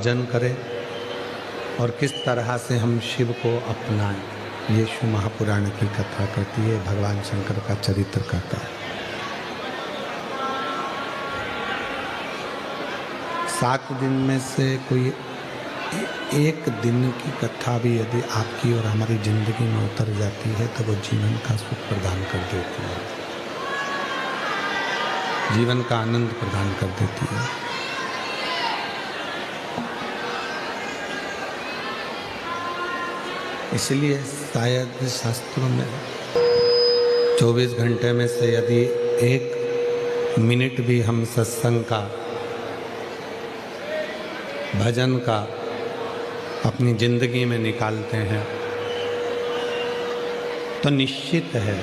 भजन करें और किस तरह से हम शिव को अपनाएं। ये शिव महापुराण की कथा कहती है, भगवान शंकर का चरित्र कहता है। 7 दिन में से कोई एक दिन की कथा भी यदि आपकी और हमारी जिंदगी में उतर जाती है तो वो जीवन का सुख प्रदान कर देती है, जीवन का आनंद प्रदान कर देती है। इसलिए शायद शास्त्रों में 24 घंटे में से यदि 1 मिनट भी हम सत्संग का, भजन का अपनी जिंदगी में निकालते हैं तो निश्चित है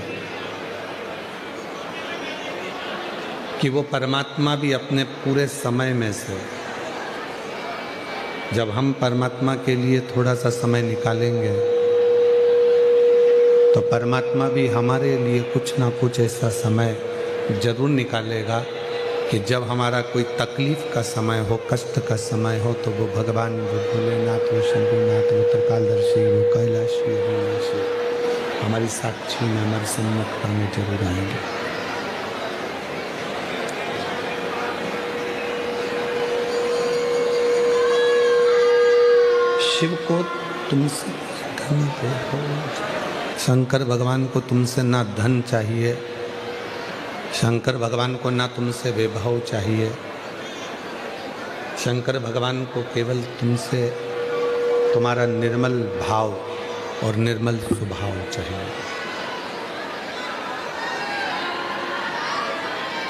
कि वो परमात्मा भी अपने पूरे समय में से, जब हम परमात्मा के लिए थोड़ा सा समय निकालेंगे तो परमात्मा भी हमारे लिए कुछ ना कुछ ऐसा समय जरूर निकालेगा कि जब हमारा कोई तकलीफ का समय हो, कष्ट का समय हो, तो वो भगवान, वो भोलेनाथ, वो शंभुनाथ, वो त्रिकालदर्शी, वो कैलाशी, अविनाशी हमारी साक्षी में, हमारे सम्मुखता में जरूर आएंगे। शिव को तुमसे धन हो, शंकर भगवान को तुमसे ना धन चाहिए, शंकर भगवान को ना तुमसे वैभव चाहिए, शंकर भगवान को केवल तुमसे तुम्हारा निर्मल भाव और निर्मल स्वभाव चाहिए।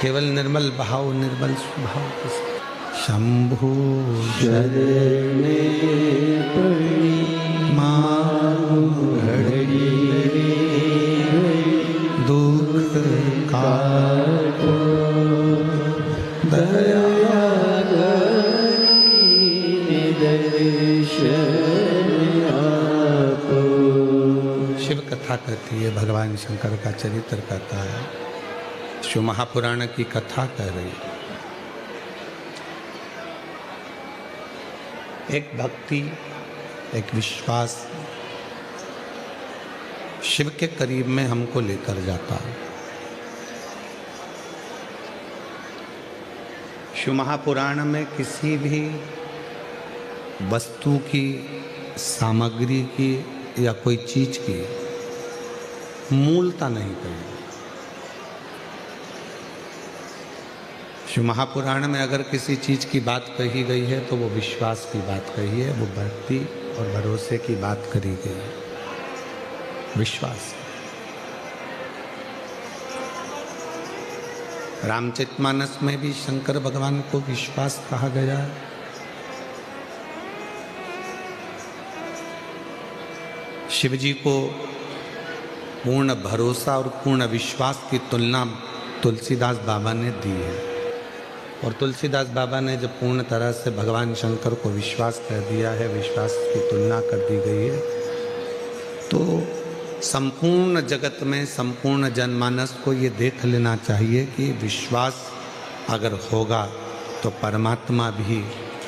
केवल निर्मल भाव, निर्मल स्वभाव के साथ शंभु शरणे पड़ी माँ घड़ी दुख काटो दया शिव कथा कहती है, भगवान शंकर का चरित्र कहता है, शिव महापुराण की कथा कह रही है। एक भक्ति, एक विश्वास शिव के करीब में हमको लेकर जाता है। शिव महापुराण में किसी भी वस्तु की, सामग्री की या कोई चीज की मूलता नहीं कही। शिव महापुराण में अगर किसी चीज की बात कही गई है तो वो विश्वास की बात कही है, वो भक्ति और भरोसे की बात करी गई है, विश्वास। रामचरितमानस में भी शंकर भगवान को विश्वास कहा गया है। शिव जी को पूर्ण भरोसा और पूर्ण विश्वास की तुलना तुलसीदास बाबा ने दी है। और तुलसीदास बाबा ने जब पूर्ण तरह से भगवान शंकर को विश्वास कर दिया है, विश्वास की तुलना कर दी गई है, तो संपूर्ण जगत में, संपूर्ण जनमानस को ये देख लेना चाहिए कि विश्वास अगर होगा तो परमात्मा भी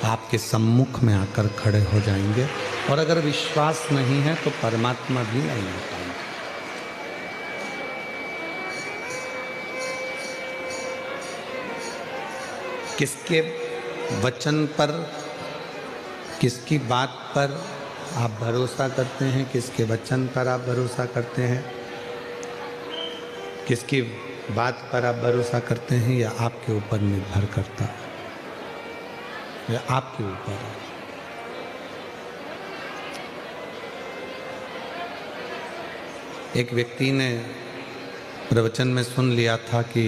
आपके सम्मुख में आकर खड़े हो जाएंगे, और अगर विश्वास नहीं है तो परमात्मा भी नहीं हो पाएंगे। किसके वचन पर, किसकी बात पर आप भरोसा करते हैं, किसके वचन पर आप भरोसा करते हैं, किसकी बात पर आप भरोसा करते हैं, या आपके ऊपर निर्भर करता है, या आपके ऊपर है। एक व्यक्ति ने प्रवचन में सुन लिया था कि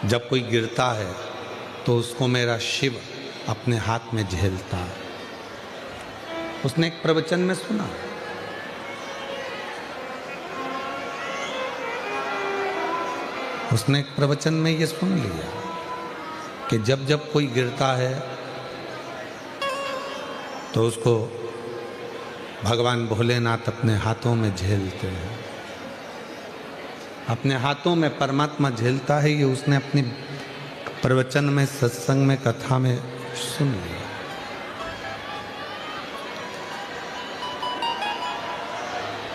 जब कोई गिरता है तो उसको मेरा शिव अपने हाथ में झेलता है। उसने एक प्रवचन में सुना। उसने एक प्रवचन में ये सुन लिया कि जब जब कोई गिरता है तो उसको भगवान भोलेनाथ अपने हाथों में झेलते हैं। अपने हाथों में परमात्मा झेलता है, ये उसने अपनी प्रवचन में, सत्संग में, कथा में सुन लिया।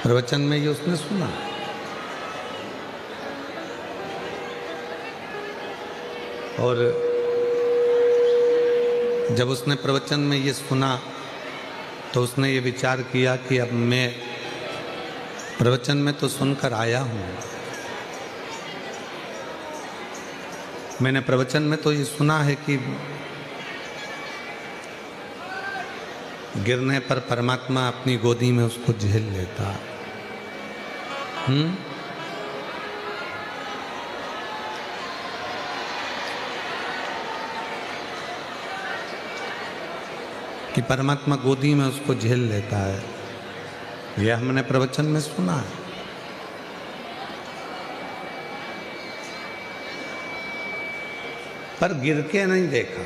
प्रवचन में ये उसने सुना। और जब उसने प्रवचन में ये सुना तो उसने ये विचार किया कि अब मैं प्रवचन में तो सुनकर आया हूँ, मैंने प्रवचन में तो ये सुना है कि गिरने पर परमात्मा अपनी गोदी में उसको झेल लेता। कि परमात्मा गोदी में उसको झेल लेता है, यह हमने प्रवचन में सुना है। पर गिर के नहीं देखा।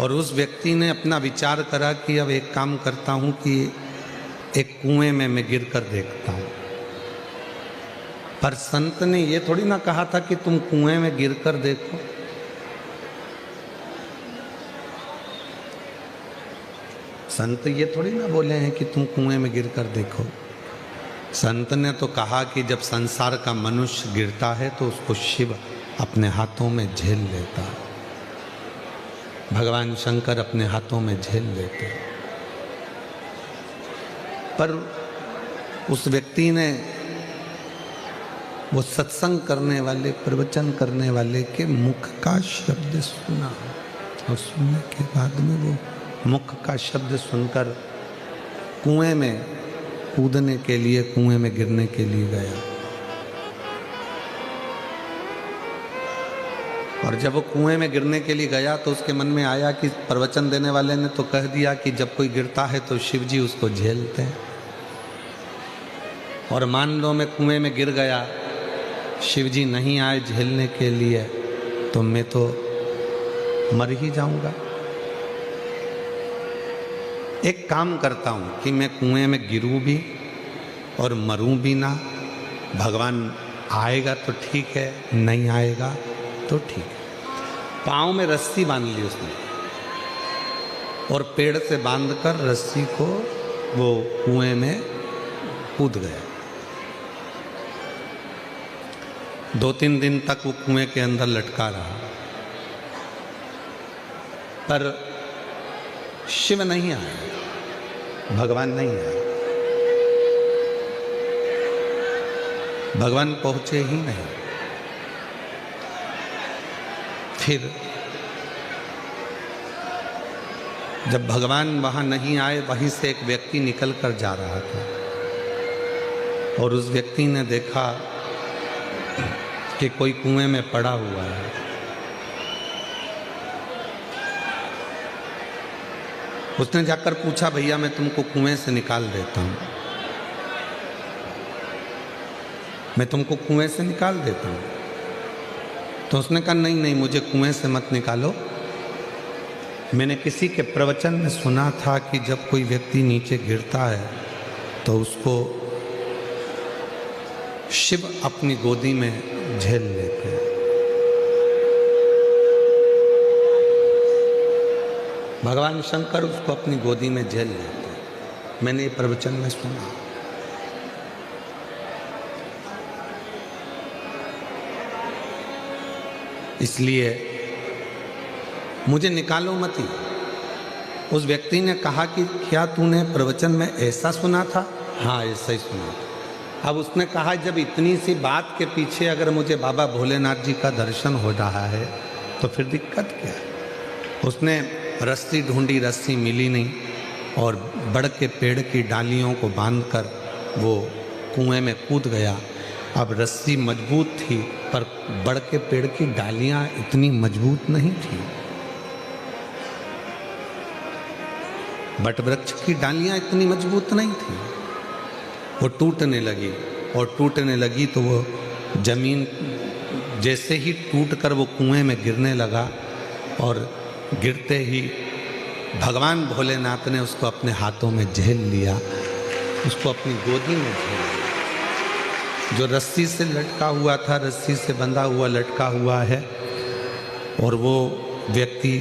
और उस व्यक्ति ने अपना विचार करा कि अब एक काम करता हूं कि एक कुएं में मैं गिर कर देखता हूं। पर संत ने ये थोड़ी ना कहा था कि तुम कुएं में गिर कर देखो। संत ये थोड़ी ना बोले हैं कि तुम कुएं में गिर कर देखो। संत ने तो कहा कि जब संसार का मनुष्य गिरता है तो उसको शिव अपने हाथों में झेल लेता है, भगवान शंकर अपने हाथों में झेल लेते। पर उस व्यक्ति ने वो सत्संग करने वाले, प्रवचन करने वाले के मुख का शब्द सुना, और सुनने के बाद में वो मुख का शब्द सुनकर कुएं में कूदने के लिए, कुएं में गिरने के लिए गया। और जब वो कुएं में गिरने के लिए गया तो उसके मन में आया कि प्रवचन देने वाले ने तो कह दिया कि जब कोई गिरता है तो शिव जी उसको झेलते हैं, और मान लो मैं कुएं में गिर गया, शिव जी नहीं आए झेलने के लिए, तो मैं तो मर ही जाऊंगा। एक काम करता हूं कि मैं कुएं में गिरूं भी और मरूं भी ना, भगवान आएगा तो ठीक है, नहीं आएगा तो ठीक है। पाँव में रस्सी बांध ली उसने और पेड़ से बांधकर रस्सी को वो कुएं में कूद गया। 2-3 दिन तक वो कुएं के अंदर लटका रहा, पर शिव नहीं आया, भगवान नहीं आया, भगवान पहुंचे ही नहीं। फिर जब भगवान वहां नहीं आए, वहीं से एक व्यक्ति निकल कर जा रहा था, और उस व्यक्ति ने देखा कि कोई कुएं में पड़ा हुआ है। उसने जाकर पूछा, भैया मैं तुमको कुएं से निकाल देता हूं, मैं तुमको कुएं से निकाल देता हूं। तो उसने कहा नहीं नहीं, मुझे कुएं से मत निकालो। मैंने किसी के प्रवचन में सुना था कि जब कोई व्यक्ति नीचे गिरता है तो उसको शिव अपनी गोदी में झेल लेते हैं। भगवान शंकर उसको अपनी गोदी में झेल लेते हैं। मैंने ये प्रवचन में सुना। इसलिए मुझे निकालो मत ही। उस व्यक्ति ने कहा कि क्या तूने प्रवचन में ऐसा सुना था? हाँ, ऐसा ही सुना था। अब उसने कहा जब इतनी सी बात के पीछे अगर मुझे बाबा भोलेनाथ जी का दर्शन हो रहा है तो फिर दिक्कत क्या है? उसने रस्सी ढूंढी, रस्सी मिली नहीं, और बड़ के पेड़ की डालियों को बांधकर वो कुएं में कूद गया। अब रस्सी मजबूत थी, पर बड़ के पेड़ की डालियां इतनी मजबूत नहीं थी। बट वृक्ष की डालियां इतनी मजबूत नहीं थी। वो टूटने लगी, और टूटने लगी तो वो जमीन जैसे ही टूटकर वो कुएं में गिरने लगा, और गिरते ही भगवान भोलेनाथ ने उसको अपने हाथों में झेल लिया, उसको अपनी गोदी में झेल लिया। जो रस्सी से लटका हुआ था, रस्सी से बंधा हुआ लटका हुआ है, और वो व्यक्ति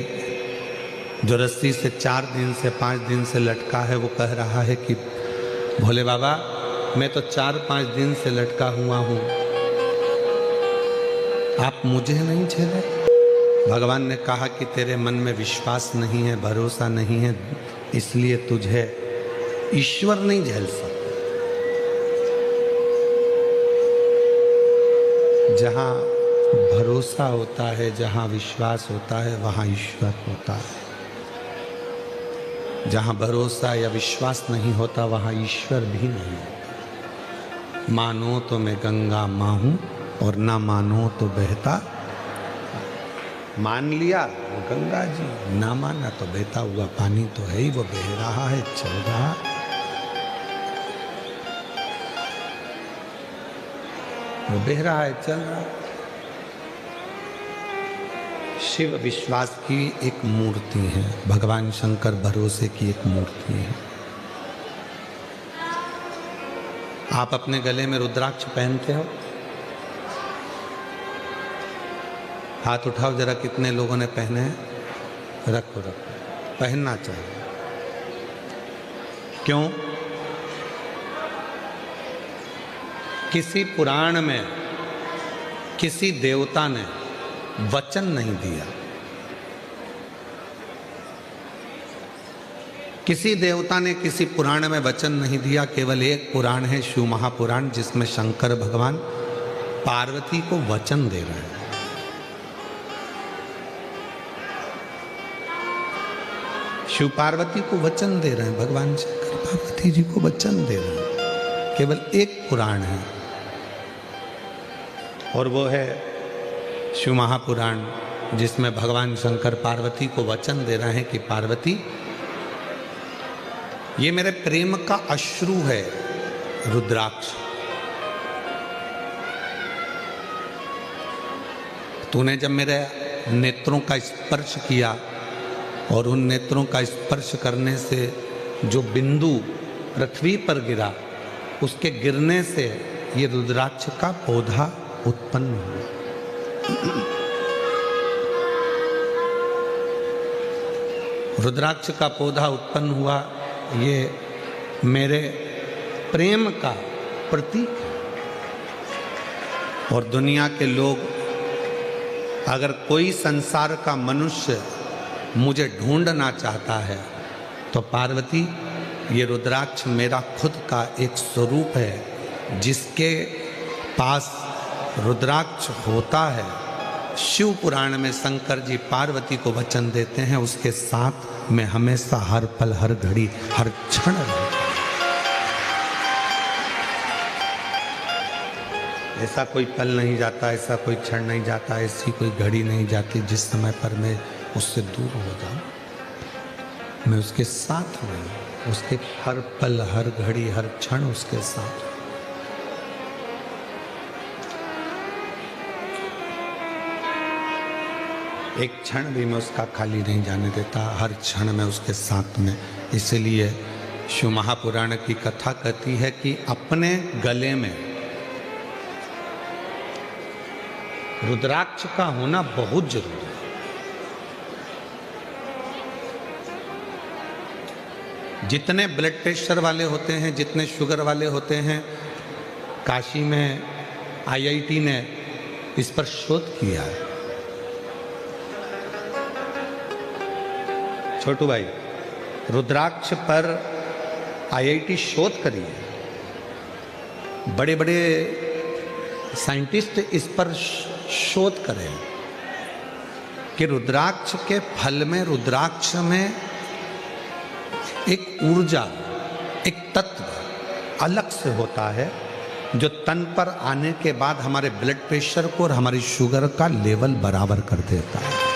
जो रस्सी से 4 दिन से 5 दिन से लटका है, वो कह रहा है कि भोले बाबा मैं तो 4-5 दिन से लटका हुआ हूं, आप मुझे नहीं झेले। भगवान ने कहा कि तेरे मन में विश्वास नहीं है, भरोसा नहीं है, इसलिए तुझे ईश्वर नहीं झेल सकते। जहां भरोसा होता है, जहां विश्वास होता है, वहां ईश्वर होता है। जहां भरोसा या विश्वास नहीं होता, वहां ईश्वर भी नहीं होता। मानो तो मैं गंगा मां हूं और ना मानो तो बहता। मान लिया वो गंगा जी, ना माना तो बहता हुआ पानी तो है ही, वो बह रहा है, चल रहा। वो बह रहा है, चल रहा। शिव विश्वास की एक मूर्ति है, भगवान शंकर भरोसे की एक मूर्ति है। आप अपने गले में रुद्राक्ष पहनते हो? हाथ उठाओ जरा, कितने लोगों ने पहने हैं? रखो रखो, पहनना चाहिए। क्यों? किसी पुराण में किसी देवता ने वचन नहीं दिया, किसी देवता ने किसी पुराण में वचन नहीं दिया। केवल एक पुराण है, शिव महापुराण, जिसमें शंकर भगवान पार्वती को वचन दे रहे हैं। शिव पार्वती को वचन दे रहे हैं, भगवान शंकर पार्वती जी को वचन दे रहे हैं। केवल एक पुराण है और वो है शिव महापुराण, जिसमें भगवान शंकर पार्वती को वचन दे रहे हैं कि पार्वती, ये मेरे प्रेम का अश्रु है रुद्राक्ष। तूने जब मेरे नेत्रों का स्पर्श किया और उन नेत्रों का स्पर्श करने से जो बिंदु पृथ्वी पर गिरा, उसके गिरने से ये रुद्राक्ष का पौधा उत्पन्न हुआ। रुद्राक्ष का पौधा उत्पन्न हुआ, ये मेरे प्रेम का प्रतीक है। और दुनिया के लोग, अगर कोई संसार का मनुष्य मुझे ढूंढना चाहता है तो पार्वती, ये रुद्राक्ष मेरा खुद का एक स्वरूप है। जिसके पास रुद्राक्ष होता है, शिव पुराण में शंकर जी पार्वती को वचन देते हैं, उसके साथ मैं हमेशा हर पल, हर घड़ी, हर क्षण रहूंगा। ऐसा कोई पल नहीं जाता, ऐसा कोई क्षण नहीं जाता, ऐसी कोई घड़ी नहीं जाती जिस समय पर मैं उससे दूर हो जाऊं। मैं उसके साथ रहूं, उसके हर पल, हर घड़ी, हर क्षण उसके साथ। एक क्षण भी मैं उसका खाली नहीं जाने देता, हर क्षण में उसके साथ में। इसलिए शिव महापुराण की कथा कहती है कि अपने गले में रुद्राक्ष का होना बहुत जरूरी है। जितने ब्लड प्रेशर वाले होते हैं, जितने शुगर वाले होते हैं, काशी में आईआईटी ने इस पर शोध किया है। छोटू भाई, रुद्राक्ष पर आईआईटी शोध करी है। बड़े बड़े साइंटिस्ट इस पर शोध करें कि रुद्राक्ष के फल में, रुद्राक्ष में एक ऊर्जा, एक तत्व अलग से होता है, जो तन पर आने के बाद हमारे ब्लड प्रेशर को और हमारी शुगर का लेवल बराबर कर देता है।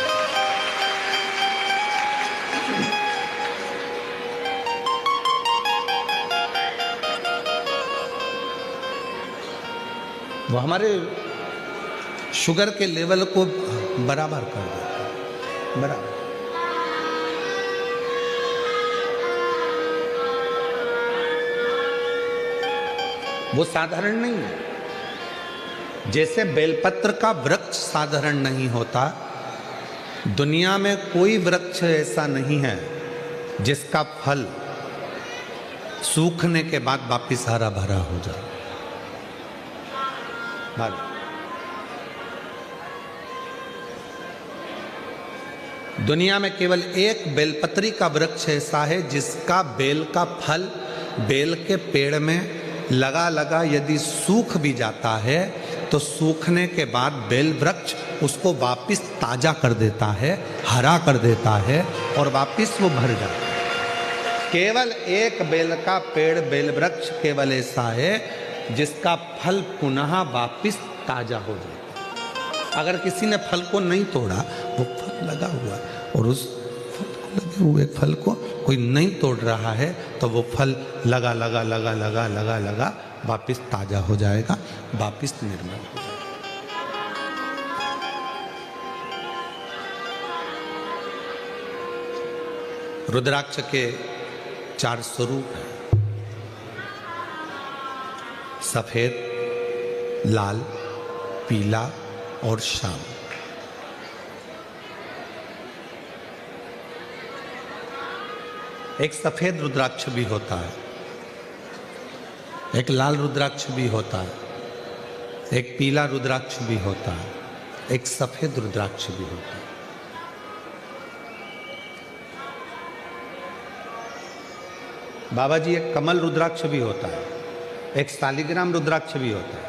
वो हमारे शुगर के लेवल को बराबर कर देता है, बराबर। वो साधारण नहीं है। जैसे बेलपत्र का वृक्ष साधारण नहीं होता, दुनिया में कोई वृक्ष ऐसा नहीं है जिसका फल सूखने के बाद वापिस हरा भरा हो जाए। दुनिया में केवल एक बेलपत्री का वृक्ष ऐसा है जिसका बेल का फल बेल के पेड़ में लगा लगा यदि सूख भी जाता है तो सूखने के बाद बेल वृक्ष उसको वापिस ताजा कर देता है, हरा कर देता है और वापिस वो भर जाता है। केवल एक बेल का पेड़ बेल वृक्ष केवल ऐसा है जिसका फल पुनः वापिस ताजा हो जाता है। अगर किसी ने फल को नहीं तोड़ा, वो फल लगा हुआ और उस फल को लगे हुए फल को कोई नहीं तोड़ रहा है तो वो फल लगा लगा लगा लगा लगा लगा वापिस ताजा हो जाएगा, वापिस निर्मल हो जाएगा। रुद्राक्ष के 4 स्वरूप हैं, सफेद, लाल, पीला और श्याम। एक सफेद रुद्राक्ष भी होता है, एक लाल रुद्राक्ष भी होता है, एक पीला रुद्राक्ष भी होता है, एक सफेद रुद्राक्ष भी होता है। बाबा जी एक कमल रुद्राक्ष भी होता है, एक शालिग्राम रुद्राक्ष भी होता है।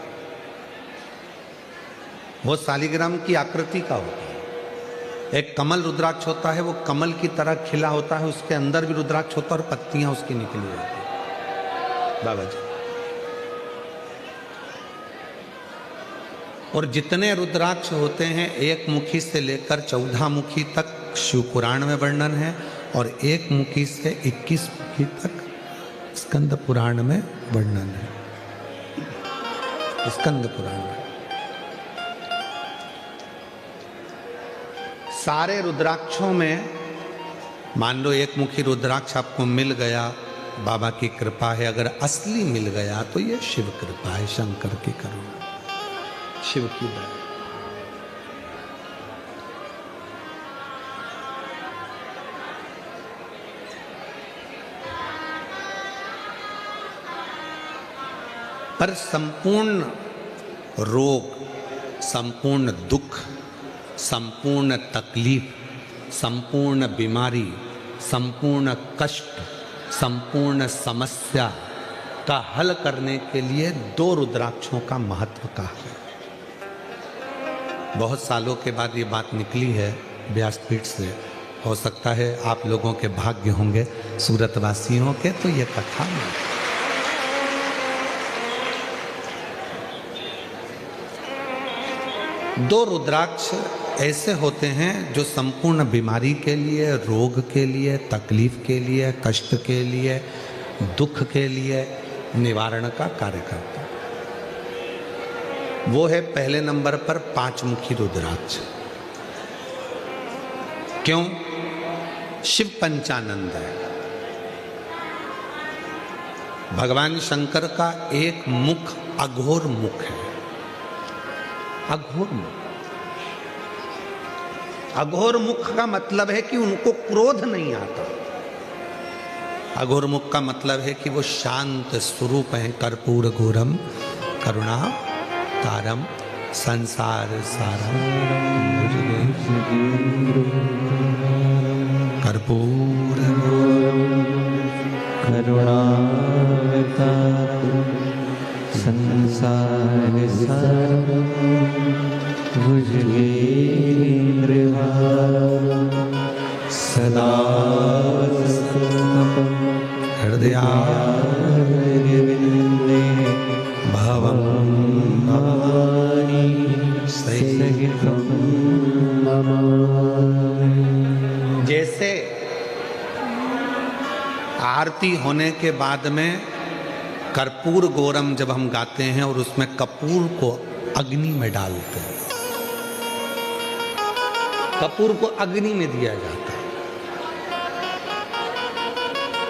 वो शालिग्राम की आकृति का होता है। एक कमल रुद्राक्ष होता है, वो कमल की तरह खिला होता है, उसके अंदर भी रुद्राक्ष होता है और पत्तियां उसकी निकली होती है बाबा जी। और जितने रुद्राक्ष होते हैं, एक मुखी से लेकर 14 मुखी तक शिव पुराण में वर्णन है और एक मुखी से 21 मुखी तक स्कंद पुराण में वर्णन है। स्कंद पुराण में सारे रुद्राक्षों में मान लो एक मुखी रुद्राक्ष आपको मिल गया, बाबा की कृपा है। अगर असली मिल गया तो ये शिव कृपा है, शंकर की करुणा, शिव की दया। पर संपूर्ण रोग, संपूर्ण दुख, संपूर्ण तकलीफ, संपूर्ण बीमारी, संपूर्ण कष्ट, संपूर्ण समस्या का हल करने के लिए 2 रुद्राक्षों का महत्व कहा है। बहुत सालों के बाद ये बात निकली है व्यासपीठ से। हो सकता है आप लोगों के भाग्य होंगे सूरत वासियों के, तो ये कथा नहीं। 2 रुद्राक्ष ऐसे होते हैं जो संपूर्ण बीमारी के लिए, रोग के लिए, तकलीफ के लिए, कष्ट के लिए, दुख के लिए निवारण का कार्य करते हैं। वो है पहले नंबर पर 5 मुखी रुद्राक्ष। क्यों? शिव पंचानंद है। भगवान शंकर का एक मुख अघोर मुख है। अघोर मुख, अघोर मुख का मतलब है कि उनको क्रोध नहीं आता। अघोर मुख का मतलब है कि वो शांत स्वरूप है। कर्पूर घोरम करुणा तारम संसार सारम कर्पूर करुणा तारम संसार सारम सदा हृदयारविंदे भवं भवानी सहितं नमामि। जैसे आरती होने के बाद में कर्पूर गौरम जब हम गाते हैं और उसमें कपूर को अग्नि में डालते हैं, कपूर को अग्नि में दिया जाता है।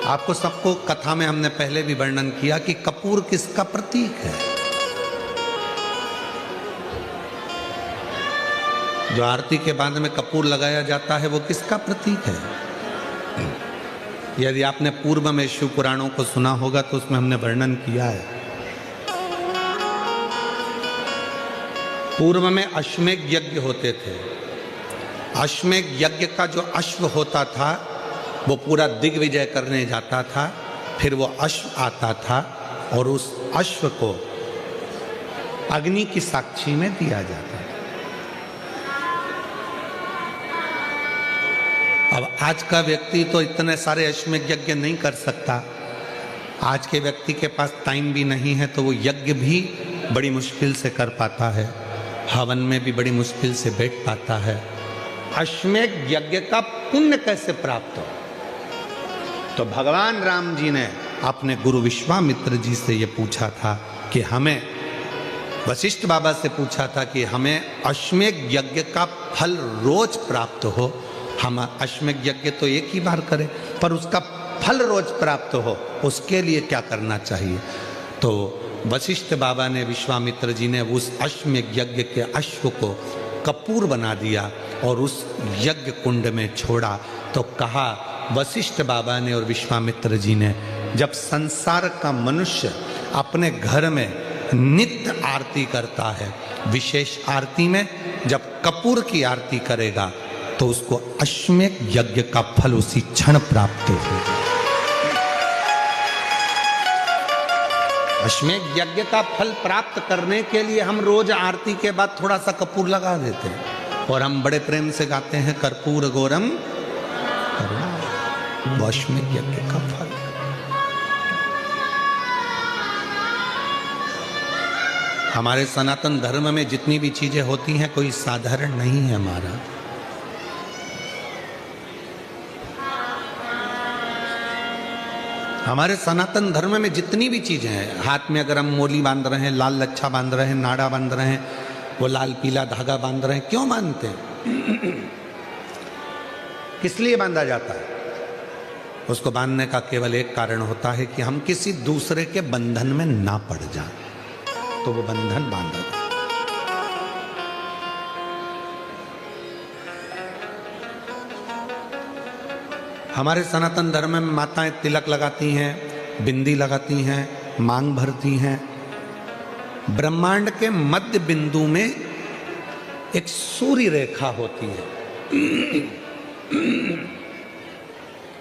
आपको सबको कथा में हमने पहले भी वर्णन किया कि कपूर किसका प्रतीक है। जो आरती के बाद में कपूर लगाया जाता है वो किसका प्रतीक है? यदि आपने पूर्व में शिव पुराणों को सुना होगा तो उसमें हमने वर्णन किया है। पूर्व में अश्वमेध यज्ञ होते थे। अश्वमेध यज्ञ का जो अश्व होता था वो पूरा दिग्विजय करने जाता था, फिर वो अश्व आता था और उस अश्व को अग्नि की साक्षी में दिया जाता था। अब आज का व्यक्ति तो इतने सारे अश्वमेध यज्ञ नहीं कर सकता। आज के व्यक्ति के पास टाइम भी नहीं है, तो वो यज्ञ भी बड़ी मुश्किल से कर पाता है, हवन में भी बड़ी मुश्किल से बैठ पाता है। अश्वमेध यज्ञ का पुण्य कैसे प्राप्त हो? तो भगवान राम जी ने अपने गुरु विश्वामित्र जी से ये पूछा था कि हमें, वशिष्ठ बाबा से पूछा था कि हमें अश्वमेध यज्ञ का फल रोज प्राप्त हो। हम अश्वमेध यज्ञ तो एक ही बार करें, पर उसका फल रोज प्राप्त हो, उसके लिए क्या करना चाहिए? तो वशिष्ठ बाबा ने, विश्वामित्र जी ने उस अश्वमेध यज्ञ के अश्व को कपूर बना दिया और उस यज्ञ कुंड में छोड़ा। तो कहा वशिष्ठ बाबा ने और विश्वामित्र जी ने, जब संसार का मनुष्य अपने घर में नित्य आरती करता है, विशेष आरती में जब कपूर की आरती करेगा तो उसको अश्वमेध यज्ञ का फल उसी क्षण प्राप्त होगा। अश्वमेध यज्ञ का फल प्राप्त करने के लिए हम रोज आरती के बाद थोड़ा सा कपूर लगा देते हैं और हम बड़े प्रेम से गाते हैं कर्पूर गौरम करुणा। अश्वमेध यज्ञ का फल। हमारे सनातन धर्म में जितनी भी चीजें होती हैं कोई साधारण नहीं है हमारा। हमारे सनातन धर्म में जितनी भी चीजें हैं, हाथ में अगर हम मोली बांध रहे हैं, लाल लच्छा बांध रहे हैं, नाड़ा बांध रहे हैं, वो लाल पीला धागा बांध रहे हैं, क्यों बांधते हैं? किस लिए बांधा जाता है? उसको बांधने का केवल एक कारण होता है कि हम किसी दूसरे के बंधन में ना पड़ जाएं, तो वो बंधन बांधा जाता है। हमारे सनातन धर्म में माताएं तिलक लगाती हैं, बिंदी लगाती हैं, मांग भरती हैं। ब्रह्मांड के मध्य बिंदु में एक सूर्य रेखा होती है।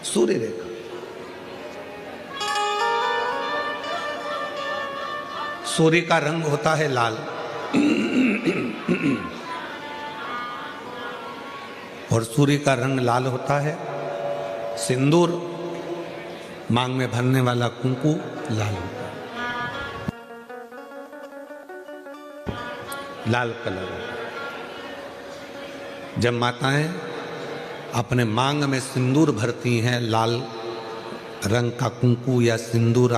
सूर्य रेखा, सूर्य का रंग होता है लाल और सूर्य का रंग लाल होता है। सिंदूर, मांग में भरने वाला कुंकू लाल होता है, लाल कलर। जब माताएं अपने मांग में सिंदूर भरती हैं, लाल रंग का कुंकू या सिंदूर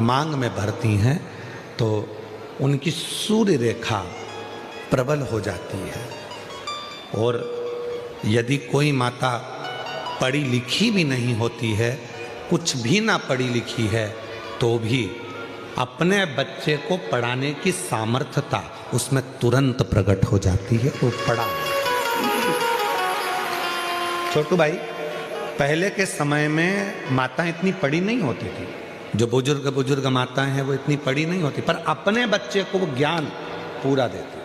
मांग में भरती हैं, तो उनकी सूर्य रेखा प्रबल हो जाती है। और यदि कोई माता पढ़ी लिखी भी नहीं होती है, कुछ भी ना पढ़ी लिखी है, तो भी अपने बच्चे को पढ़ाने की सामर्थ्यता उसमें तुरंत प्रकट हो जाती है। वो पढ़ा। छोटू भाई, पहले के समय में माताएं इतनी पढ़ी नहीं होती थी। जो बुजुर्ग माताएं हैं वो इतनी पढ़ी नहीं होती, पर अपने बच्चे को वो ज्ञान पूरा देती।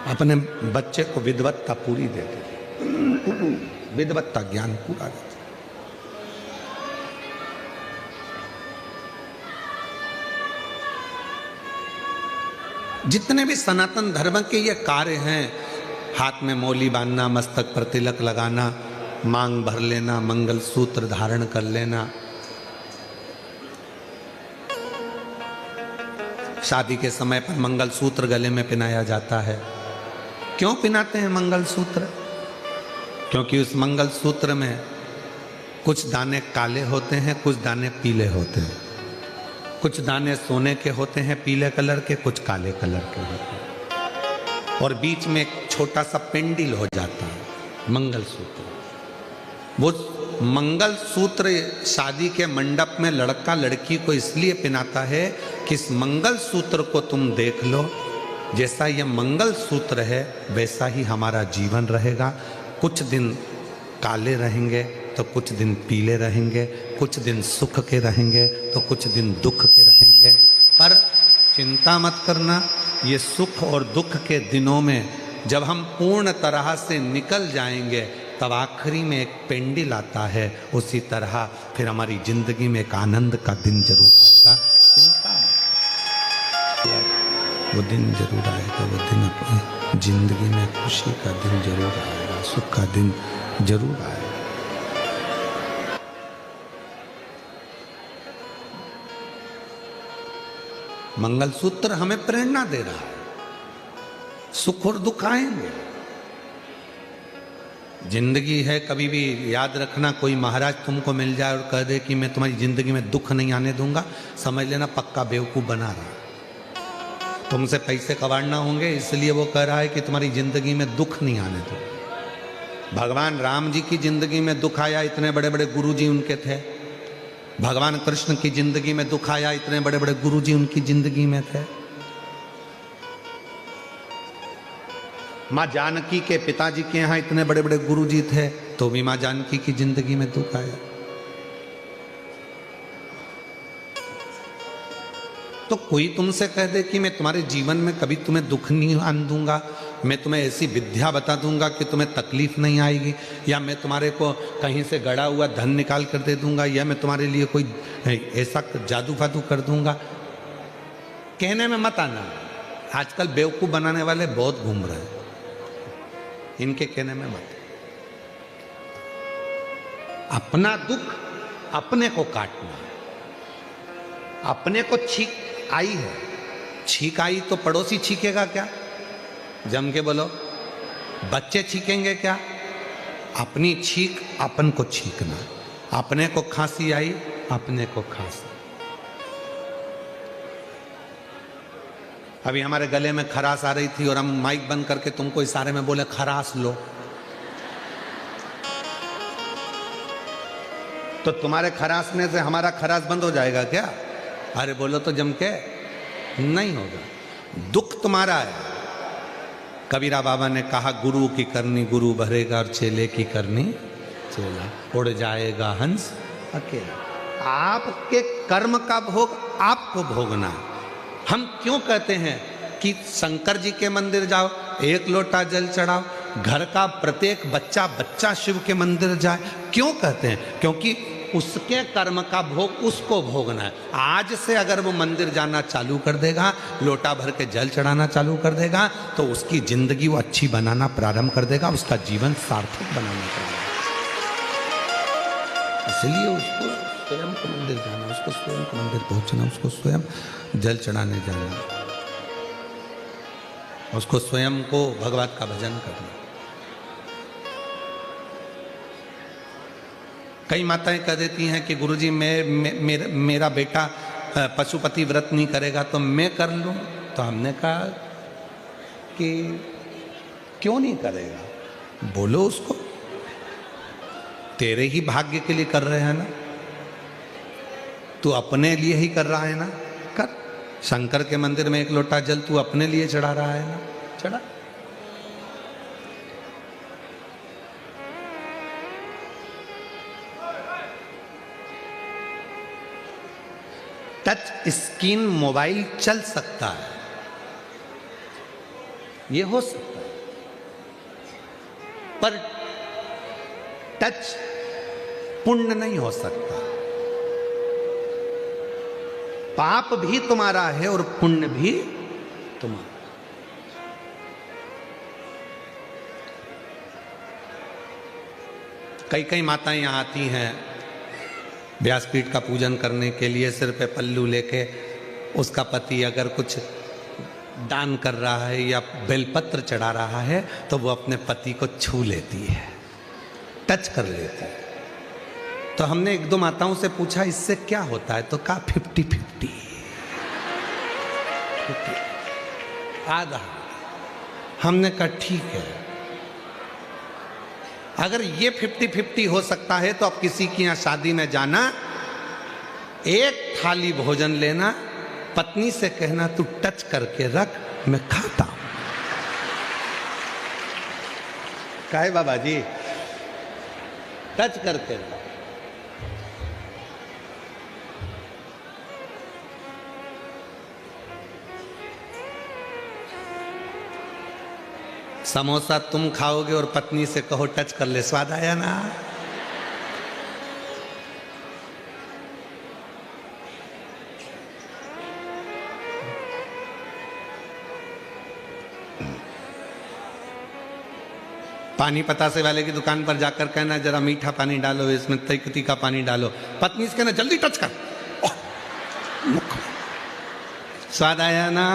अपने बच्चे को विद्वत्ता पूरी देती, विद्वत्ता ज्ञान पूरा देती। जितने भी सनातन धर्म के ये कार्य हैं, हाथ में मोली बांधना, मस्तक पर तिलक लगाना, मांग भर लेना, मंगल सूत्र धारण कर लेना, शादी के समय पर मंगल सूत्र गले में पहनाया जाता है। क्यों पहनाते हैं मंगल सूत्र? क्योंकि उस मंगल सूत्र में कुछ दाने काले होते हैं, कुछ दाने पीले होते हैं। कुछ दाने सोने के होते हैं पीले कलर के, कुछ काले कलर के होते हैं, और बीच में एक छोटा सा पेंडिल हो जाता है मंगल सूत्र। वो मंगल सूत्र शादी के मंडप में लड़का लड़की को इसलिए पहनाता है कि इस मंगल सूत्र को तुम देख लो, जैसा यह मंगल सूत्र है वैसा ही हमारा जीवन रहेगा। कुछ दिन काले रहेंगे तो कुछ दिन पीले रहेंगे, कुछ दिन सुख के रहेंगे तो कुछ दिन दुख के रहेंगे। पर चिंता मत करना, ये सुख और दुख के दिनों में जब हम पूर्ण तरह से निकल जाएंगे तब आखिरी में एक पेंडिल आता है, उसी तरह फिर हमारी जिंदगी में एक आनंद का दिन जरूर आएगा। चिंता मत, वो दिन जरूर आएगा, वो दिन अपनी जिंदगी में खुशी का दिन जरूर आएगा, सुख का दिन जरूर आएगा। मंगलसूत्र हमें प्रेरणा दे रहा है, सुख और दुख आएंगे। जिंदगी है, कभी भी याद रखना, कोई महाराज तुमको मिल जाए और कह दे कि मैं तुम्हारी जिंदगी में दुख नहीं आने दूंगा, समझ लेना पक्का बेवकूफ बना रहा। तुमसे पैसे कमाना होंगे इसलिए वो कह रहा है कि तुम्हारी जिंदगी में दुख नहीं आने दो। भगवान राम जी की जिंदगी में दुख आया, इतने बड़े बड़े गुरु जी उनके थे। भगवान कृष्ण की जिंदगी में दुख आया, इतने बड़े बड़े गुरु जी उनकी जिंदगी में थे। माँ जानकी के पिताजी के यहाँ इतने बड़े बड़े गुरु जी थे, तो भी माँ जानकी की जिंदगी में दुख आया। तो कोई तुमसे कह दे कि मैं तुम्हारे जीवन में कभी तुम्हें दुख नहीं आने दूंगा, मैं तुम्हें ऐसी विद्या बता दूंगा कि तुम्हें तकलीफ नहीं आएगी, या मैं तुम्हारे को कहीं से गड़ा हुआ धन निकाल कर दे दूंगा, या मैं तुम्हारे लिए कोई ऐसा जादू फादू कर दूंगा, कहने में मत आना। आजकल बेवकूफ बनाने वाले बहुत घूम रहे हैं, इनके कहने में मत। अपना दुख अपने को काटना। अपने को छींक आई है, छींक आई तो पड़ोसी छींकेगा क्या? जम के बोलो, बच्चे छींकेंगे क्या? अपनी छींक अपन को छींकना। अपने को खांसी आई, अपने को खांसी। अभी हमारे गले में खराश आ रही थी और हम माइक बंद करके तुमको इशारे में बोले खराश लो, तो तुम्हारे खराशने से हमारा खराश बंद हो जाएगा क्या? अरे बोलो तो जम के, नहीं होगा। दुख तुम्हारा है। कबीरा बाबा ने कहा, गुरु की करनी गुरु भरेगा और चेले की करनी चेला। उड़ जाएगा हंस अकेला। आपके कर्म का भोग आपको भोगना है। हम क्यों कहते हैं कि शंकर जी के मंदिर जाओ, एक लोटा जल चढ़ाओ, घर का प्रत्येक बच्चा शिव के मंदिर जाए? क्यों कहते हैं? क्योंकि उसके कर्म का भोग उसको भोगना है। आज से अगर वो मंदिर जाना चालू कर देगा, लोटा भर के जल चढ़ाना चालू कर देगा, तो उसकी जिंदगी वो अच्छी बनाना प्रारंभ कर देगा, उसका जीवन सार्थक बनाना प्रारंभ। इसलिए उसको स्वयं को मंदिर जाना, उसको स्वयं को मंदिर पहुंचना, उसको स्वयं जल चढ़ाने जाना, उसको स्वयं को भगवत का भजन करना। कई माताएं कह देती हैं कि गुरुजी मेरा बेटा पशुपति व्रत नहीं करेगा तो मैं कर लूं। तो हमने कहा कि क्यों नहीं करेगा? बोलो उसको, तेरे ही भाग्य के लिए कर रहे हैं ना, तू अपने लिए ही कर रहा है ना, कर। शंकर के मंदिर में एक लोटा जल तू अपने लिए चढ़ा रहा है ना, चढ़ा। टच स्क्रीन मोबाइल चल सकता है, ये हो सकता है, पर टच पुण्य नहीं हो सकता। पाप भी तुम्हारा है और पुण्य भी तुम्हारा। कई कई माताएं यहां आती हैं व्यासपीठ का पूजन करने के लिए, सिर पे पल्लू लेके। उसका पति अगर कुछ दान कर रहा है या बेलपत्र चढ़ा रहा है तो वो अपने पति को छू लेती है, टच कर लेती है। तो हमने एक दो माताओं से पूछा इससे क्या होता है, तो कहा 50-50 आधा। हमने कहा ठीक है, अगर ये 50-50 हो सकता है तो अब किसी की यहाँ शादी में जाना, एक थाली भोजन लेना, पत्नी से कहना तू टच करके रख, मैं खाता हूं। काय बाबा जी, टच करते रहो। समोसा तुम खाओगे और पत्नी से कहो टच कर ले, स्वाद आया ना। पानी पतासे वाले की दुकान पर जाकर कहना जरा मीठा पानी डालो, इसमें तीखा पानी डालो। पत्नी से कहना जल्दी टच कर, स्वाद आया ना।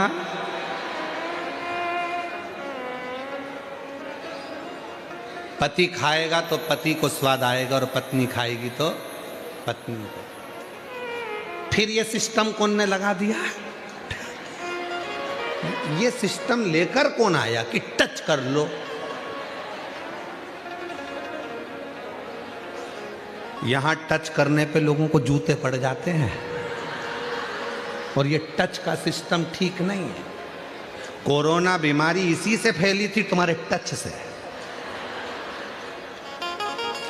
पति खाएगा तो पति को स्वाद आएगा और पत्नी खाएगी तो पत्नी को। फिर ये सिस्टम कौन ने लगा दिया? ये सिस्टम लेकर कौन आया कि टच कर लो? यहां टच करने पे लोगों को जूते पड़ जाते हैं और ये टच का सिस्टम ठीक नहीं है। कोरोना बीमारी इसी से फैली थी, तुम्हारे टच से।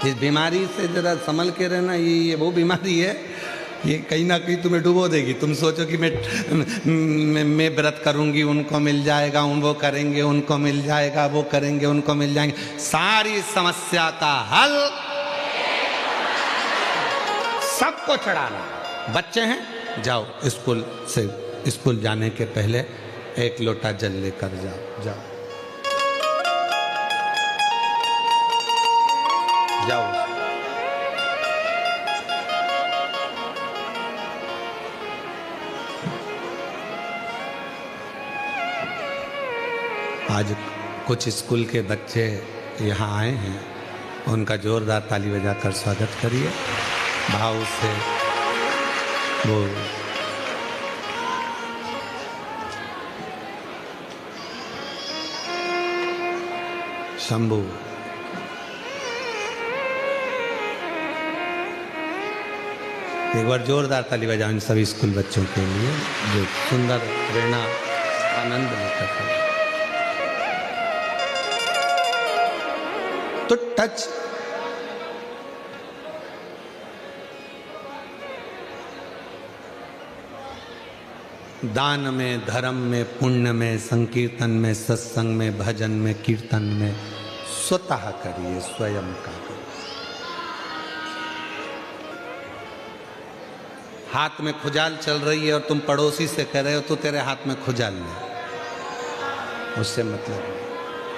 इस बीमारी से जरा संभल के रहना, ये वो बीमारी है, ये कहीं ना कहीं तुम्हें डुबो देगी। तुम सोचो कि मैं व्रत करूंगी उनको मिल जाएगा, वो करेंगे उनको मिल जाएगा, वो करेंगे उनको मिल जाएंगे। सारी समस्या का हल सबको चढ़ाना। बच्चे हैं, जाओ स्कूल जाने के पहले एक लोटा जल लेकर जाओ। आज कुछ स्कूल के बच्चे यहाँ आए हैं, उनका जोरदार ताली बजाकर स्वागत करिए। भाव से वो शंभू, एक बार जोरदार ताली बजाओ इन सभी स्कूल बच्चों के लिए जो सुंदर प्रेरणा आनंद लेकर हैं। तो टच दान में, धर्म में, पुण्य में, संकीर्तन में, सत्संग में, भजन में, कीर्तन में स्वतः करिए, स्वयं का करिए। हाथ में खुजाल चल रही है और तुम पड़ोसी से कह रहे हो तो तेरे हाथ में खुजाल नहीं, उससे मतलब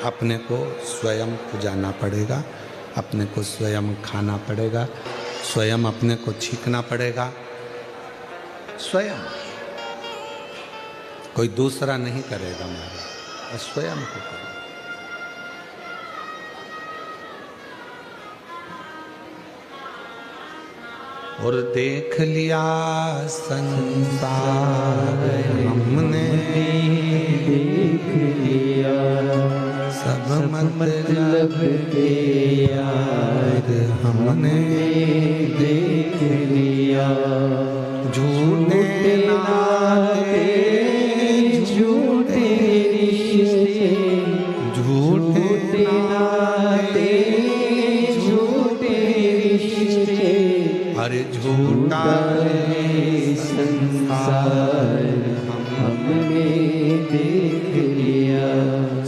अपने को स्वयं खुजाना पड़ेगा, अपने को स्वयं खाना पड़ेगा, स्वयं अपने को छींकना पड़ेगा, स्वयं। कोई दूसरा नहीं करेगा हमारा, स्वयं को करेगा। और देख लिया संसार हमने, देख लिया सब मतलब के यार हमने, देख लिया झूठे नाते, झूठे रिश्ते, झूठे नाते, झूठे रिश्ते, अरे झूठा संसार हमने देख लिया,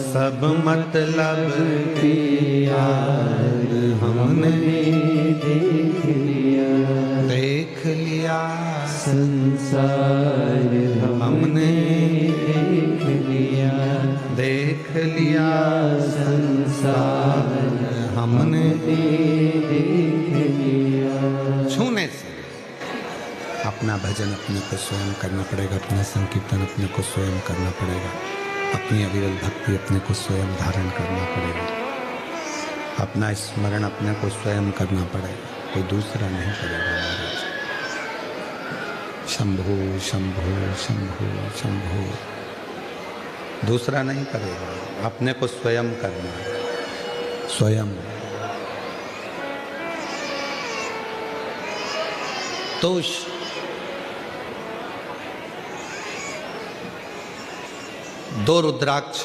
सब मतलब के यार हमने देख लिया, देख लिया संसार हमने देख लिया, देख लिया संसार हमने देख लिया। छूने से अपना भजन अपने को स्वयं करना पड़ेगा, अपना संकीर्तन अपने को स्वयं करना पड़ेगा, अपनी अविरल भक्ति अपने को स्वयं धारण करना पड़ेगा, अपना स्मरण अपने को स्वयं करना पड़ेगा, कोई दूसरा नहीं करेगा। महाराज शंभो शंभो शंभो शंभो, दूसरा नहीं करेगा, अपने को स्वयं करना है, स्वयं। तो दो रुद्राक्ष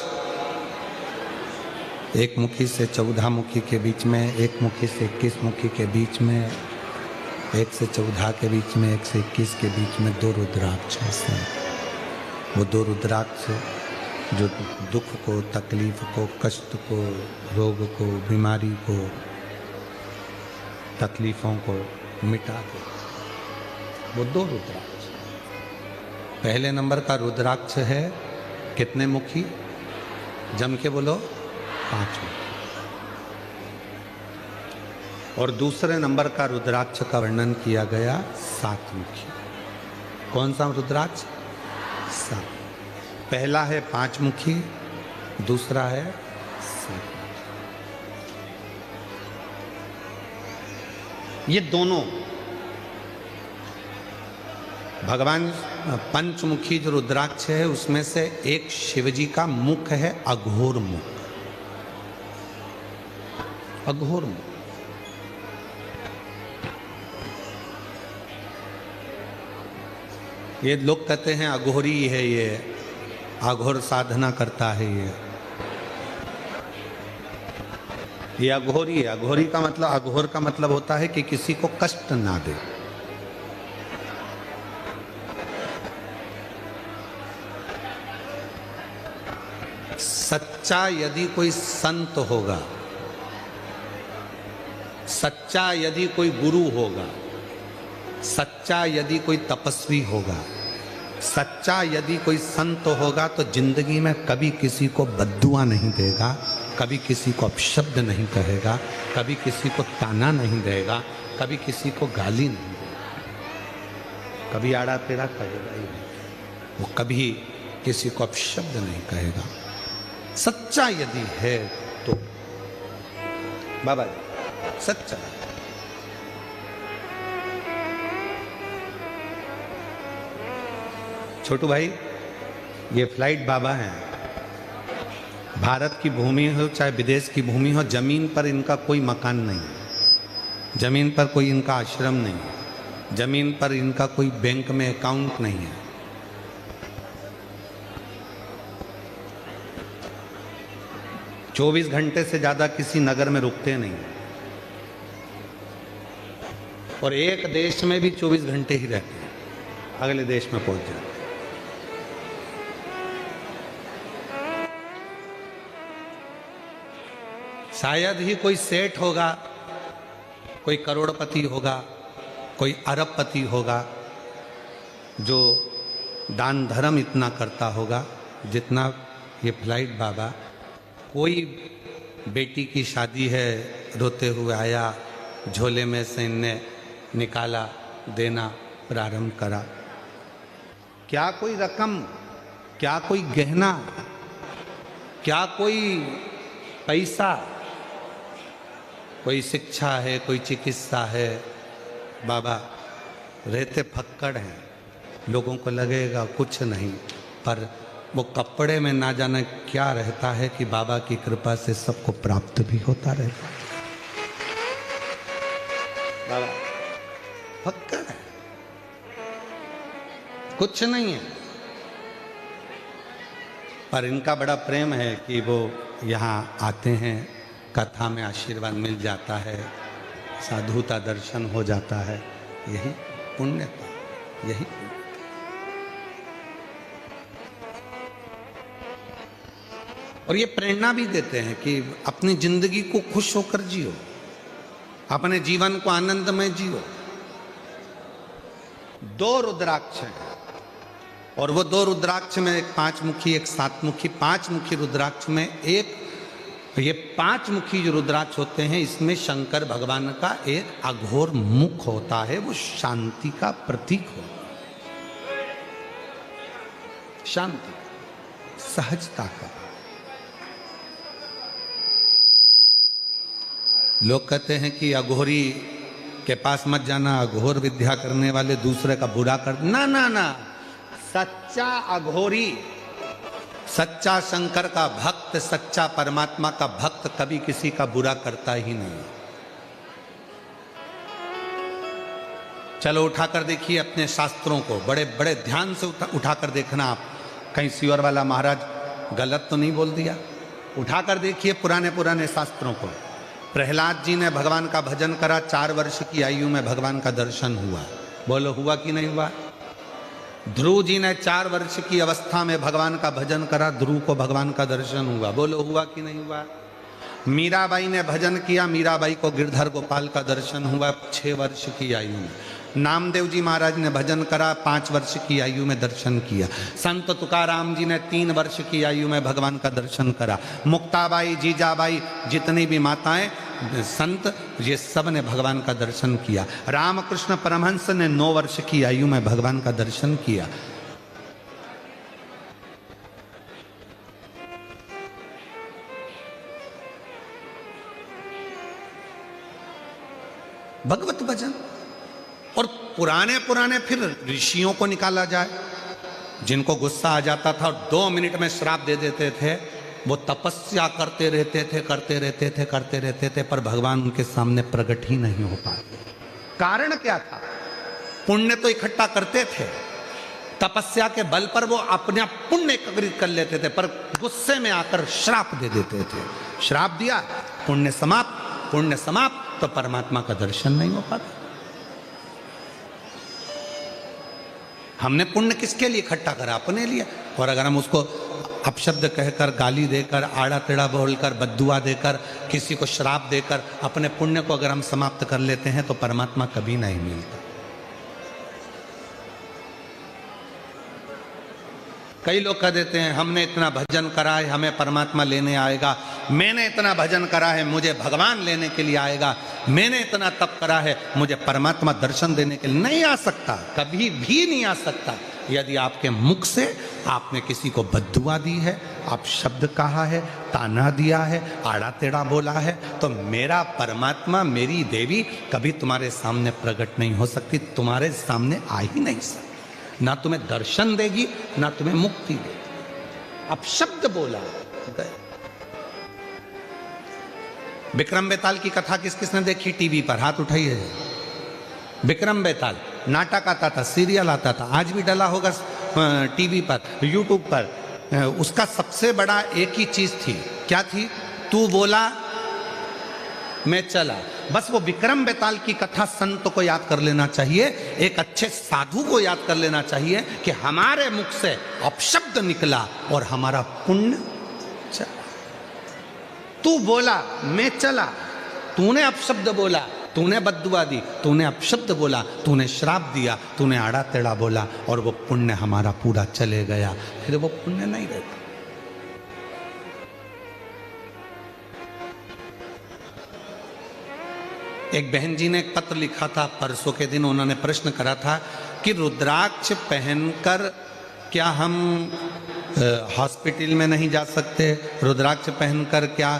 एक मुखी से 14 मुखी के बीच में, एक मुखी से 21 मुखी के बीच में, 1 से 14 के बीच में, 1 से 21 के बीच में 2 रुद्राक्ष हैं। वो 2 रुद्राक्ष जो दुख को, तकलीफ को, कष्ट को, रोग को, बीमारी को, तकलीफों को मिटा दे, वो 2 रुद्राक्ष। पहले नंबर का रुद्राक्ष है कितने मुखी? जम के बोलो, 5 मुखी। और दूसरे नंबर का रुद्राक्ष का वर्णन किया गया 7 मुखी। कौन सा रुद्राक्ष? 7। पहला है 5 मुखी, दूसरा है 7 मुखी। ये दोनों भगवान पंचमुखी जो रुद्राक्ष है उसमें से एक शिवजी का मुख है अघोर मुख। अघोर मुख। ये लोग कहते हैं अघोरी है, ये अघोर साधना करता है, ये अघोरी है। अघोरी का मतलब, अघोर का मतलब होता है कि किसी को कष्ट ना दे। सच्चा यदि कोई संत होगा, सच्चा यदि कोई गुरु होगा, सच्चा यदि कोई तपस्वी होगा, सच्चा यदि कोई संत होगा तो जिंदगी में कभी किसी को बद्दुआ नहीं देगा, कभी किसी को अपशब्द नहीं कहेगा, कभी किसी को ताना नहीं देगा, कभी किसी को गाली नहीं देगा, कभी आड़ा तेड़ा कहेगा ही नहीं। वो कभी किसी को अपशब्द नहीं कहेगा। सच्चा यदि है तो बाबा जी सच्चा। छोटू भाई, ये फ्लाइट बाबा हैं। भारत की भूमि हो चाहे विदेश की भूमि हो, जमीन पर इनका कोई मकान नहीं है, जमीन पर कोई इनका आश्रम नहीं है, जमीन पर इनका कोई बैंक में अकाउंट नहीं है। 24 घंटे से ज्यादा किसी नगर में रुकते नहीं, और एक देश में भी 24 घंटे ही रहते हैं, अगले देश में पहुंच जाते हैं। शायद ही कोई सेठ होगा, कोई करोड़पति होगा, कोई अरबपति होगा जो दान धर्म इतना करता होगा जितना ये फ्लाइट बाबा। कोई बेटी की शादी है, रोते हुए आया, झोले में से इनने निकाला, देना प्रारंभ करा। क्या कोई रकम, क्या कोई गहना, क्या कोई पैसा, कोई शिक्षा है, कोई चिकित्सा है, बाबा रहते फक्कड़ हैं। लोगों को लगेगा कुछ नहीं, पर वो कपड़े में ना जाने क्या रहता है कि बाबा की कृपा से सबको प्राप्त भी होता रहता है। बाबा फक्कड़ है, कुछ नहीं है, पर इनका बड़ा प्रेम है कि वो यहाँ आते हैं, कथा में आशीर्वाद मिल जाता है, साधुता दर्शन हो जाता है। यही पुण्य था, यही पुण्य। और ये प्रेरणा भी देते हैं कि अपनी जिंदगी को खुश होकर जियो, अपने जीवन को आनंदमय जियो। 2 रुद्राक्ष हैं, और वो 2 रुद्राक्ष में एक 5 मुखी, एक 7 मुखी। 5 मुखी रुद्राक्ष में एक, ये 5 मुखी जो रुद्राक्ष होते हैं, इसमें शंकर भगवान का एक अघोर मुख होता है, वो शांति का प्रतीक हो, शांति, सहजता का। लोग कहते हैं कि अघोरी के पास मत जाना, अघोर विद्या करने वाले दूसरे का बुरा कर, ना ना ना। सच्चा अघोरी, सच्चा शंकर का भक्त, सच्चा परमात्मा का भक्त कभी किसी का बुरा करता ही नहीं। चलो उठाकर देखिए अपने शास्त्रों को, बड़े बड़े ध्यान से उठाकर देखना आप, कहीं सिवर वाला महाराज गलत तो नहीं बोल दिया। उठाकर देखिए पुराने पुराने शास्त्रों को। प्रहलाद जी ने भगवान का भजन करा, 4 वर्ष की आयु में भगवान का दर्शन हुआ। बोलो हुआ कि नहीं हुआ? ध्रुव जी ने 4 वर्ष की अवस्था में भगवान का भजन करा, ध्रुव को भगवान का दर्शन हुआ। बोलो हुआ कि नहीं हुआ? मीराबाई ने भजन किया, मीराबाई को गिरधर गोपाल का दर्शन हुआ 6 वर्ष की आयु में। नामदेव जी महाराज ने भजन करा, 5 वर्ष की आयु में दर्शन किया। संत तुकाराम जी ने 3 वर्ष की आयु में भगवान का दर्शन करा। मुक्ताबाई, जीजाबाई, जितनी भी माताएं संत, ये सब ने भगवान का दर्शन किया। रामकृष्ण परमहंस ने 9 वर्ष की आयु में भगवान का दर्शन किया। भगवत भजन। और पुराने पुराने फिर ऋषियों को निकाला जाए, जिनको गुस्सा आ जाता था और 2 मिनट में श्राप दे देते थे। वो तपस्या करते रहते थे, पर भगवान उनके सामने प्रकट ही नहीं हो पाते। कारण क्या था? पुण्य तो इकट्ठा करते थे, तपस्या के बल पर वो अपने पुण्य एकत्रित कर लेते थे, पर गुस्से में आकर श्राप दे देते थे। श्राप दिया, पुण्य समाप्त, तो परमात्मा का दर्शन नहीं हो पाता। हमने पुण्य किसके लिए इकट्ठा करा? अपने लिए। और अगर हम उसको अपशब्द कहकर, गाली देकर, आड़ा टेढ़ा बोलकर, बद्दुआ देकर, किसी को श्राप देकर अपने पुण्य को अगर हम समाप्त कर लेते हैं तो परमात्मा कभी नहीं मिलता। कई लोग कह देते हैं हमने इतना भजन करा है हमें परमात्मा लेने आएगा, मैंने इतना भजन करा है मुझे भगवान लेने के लिए आएगा, मैंने इतना तप करा है मुझे परमात्मा दर्शन देने के लिए। नहीं आ सकता, कभी भी नहीं आ सकता। यदि आपके मुख से आपने किसी को बद्दुआ दी है, आप शब्द कहा है, ताना दिया है, आड़ा टेढ़ा बोला है, तो मेरा परमात्मा, मेरी देवी कभी तुम्हारे सामने प्रकट नहीं हो सकती, तुम्हारे सामने आ ही नहीं सकती। ना तुम्हें दर्शन देगी, ना तुम्हें मुक्ति देगी। अब शब्द बोला। विक्रम बेताल की कथा किस किसने देखी टीवी पर? हाथ उठाइए। विक्रम बेताल नाटक आता था, सीरियल आता था, आज भी डला होगा टीवी पर, यूट्यूब पर। उसका सबसे बड़ा एक ही चीज थी, क्या थी? तू बोला मैं चला। बस वो विक्रम बेताल की कथा संत को याद कर लेना चाहिए, एक अच्छे साधु को याद कर लेना चाहिए कि हमारे मुख से अपशब्द निकला और हमारा पुण्य चला। तू बोला मैं चला, तूने अपशब्द बोला, तूने बद्दुआ दी, तूने अपशब्द बोला, तूने श्राप दिया, तूने आड़ा टेढ़ा बोला, और वो पुण्य हमारा पूरा चले गया, फिर वो पुण्य नहीं रहता। एक बहन जी ने एक पत्र लिखा था परसों के दिन, उन्होंने प्रश्न करा था कि रुद्राक्ष पहनकर क्या हम हॉस्पिटल में नहीं जा सकते? रुद्राक्ष पहनकर क्या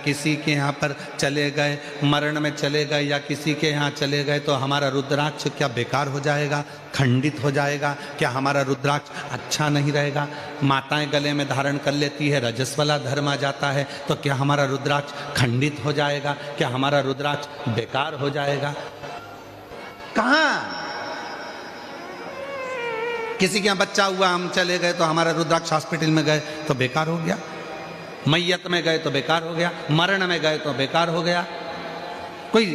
किसी के यहाँ पर चले गए, मरण में चले गए या किसी के यहाँ चले गए तो हमारा रुद्राक्ष क्या बेकार हो जाएगा, खंडित हो जाएगा? क्या हमारा रुद्राक्ष अच्छा नहीं रहेगा? माताएं गले में धारण कर लेती है, रजस्वला धर्म आ जाता है, तो क्या हमारा रुद्राक्ष खंडित हो जाएगा? क्या हमारा रुद्राक्ष बेकार हो जाएगा? कहाँ? किसी के यहाँ बच्चा हुआ, हम चले गए तो हमारा रुद्राक्ष हॉस्पिटल में गए तो बेकार हो गया, मैयत में गए तो बेकार हो गया, मरण में गए तो बेकार हो गया, कोई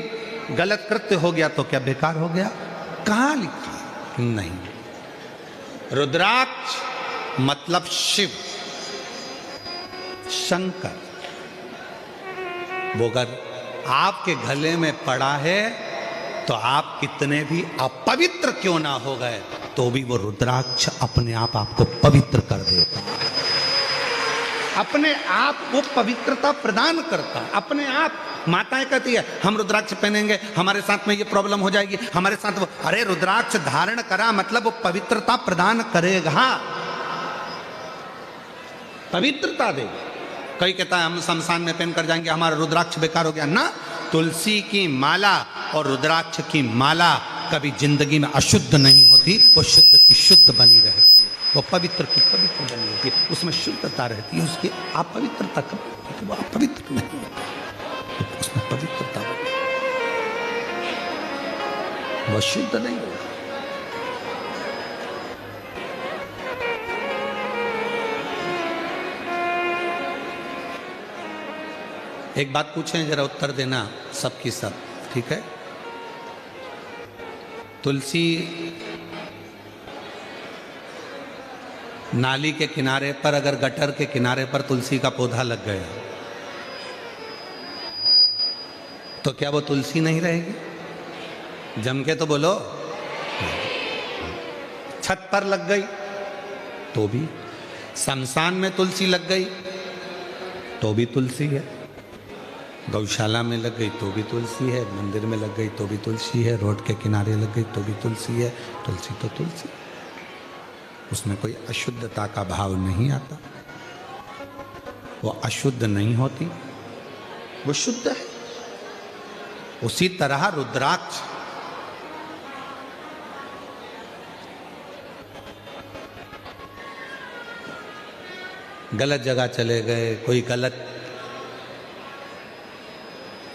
गलत कृत्य हो गया तो क्या बेकार हो गया? कहाँ लिखा? नहीं। रुद्राक्ष मतलब शिव, शंकर। वो अगर आपके गले में पड़ा है तो आप कितने भी अपवित्र क्यों ना हो गए तो भी वो रुद्राक्ष अपने आप आपको पवित्र कर देता है, अपने आप वो पवित्रता प्रदान करता है अपने आप। माताएं कहती है हम रुद्राक्ष पहनेंगे हमारे साथ में ये प्रॉब्लम हो जाएगी, हमारे साथ वो। अरे रुद्राक्ष धारण करा मतलब वो पवित्रता प्रदान करेगा, पवित्रता देगा। कई कहता है हम शमशान में पहन कर जाएंगे हमारा रुद्राक्ष बेकार हो गया ना। तुलसी की माला और रुद्राक्ष की माला कभी जिंदगी में अशुद्ध नहीं होती, वो शुद्ध की शुद्ध बनी रहती है, वो पवित्र की पवित्र बनी रहती है, उसमें शुद्धता रहती है। उसकी अपवित्रता कब, वो अपवित्र नहीं होती, उसमें पवित्रता बनी, वो शुद्ध नहीं होती। एक बात पूछें, जरा उत्तर देना सब की सब, ठीक है? तुलसी नाली के किनारे पर, अगर गटर के किनारे पर तुलसी का पौधा लग गया तो क्या वो तुलसी नहीं रहेगी? जम के तो बोलो। छत पर लग गई तो भी, शमशान में तुलसी लग गई तो भी तुलसी है, गौशाला में लग गई तो भी तुलसी है, मंदिर में लग गई तो भी तुलसी है, रोड के किनारे लग गई तो भी तुलसी है। तुलसी तो तुलसी, उसमें कोई अशुद्धता का भाव नहीं आता, वो अशुद्ध नहीं होती, वो शुद्ध है। उसी तरह रुद्राक्ष, गलत जगह चले गए, कोई गलत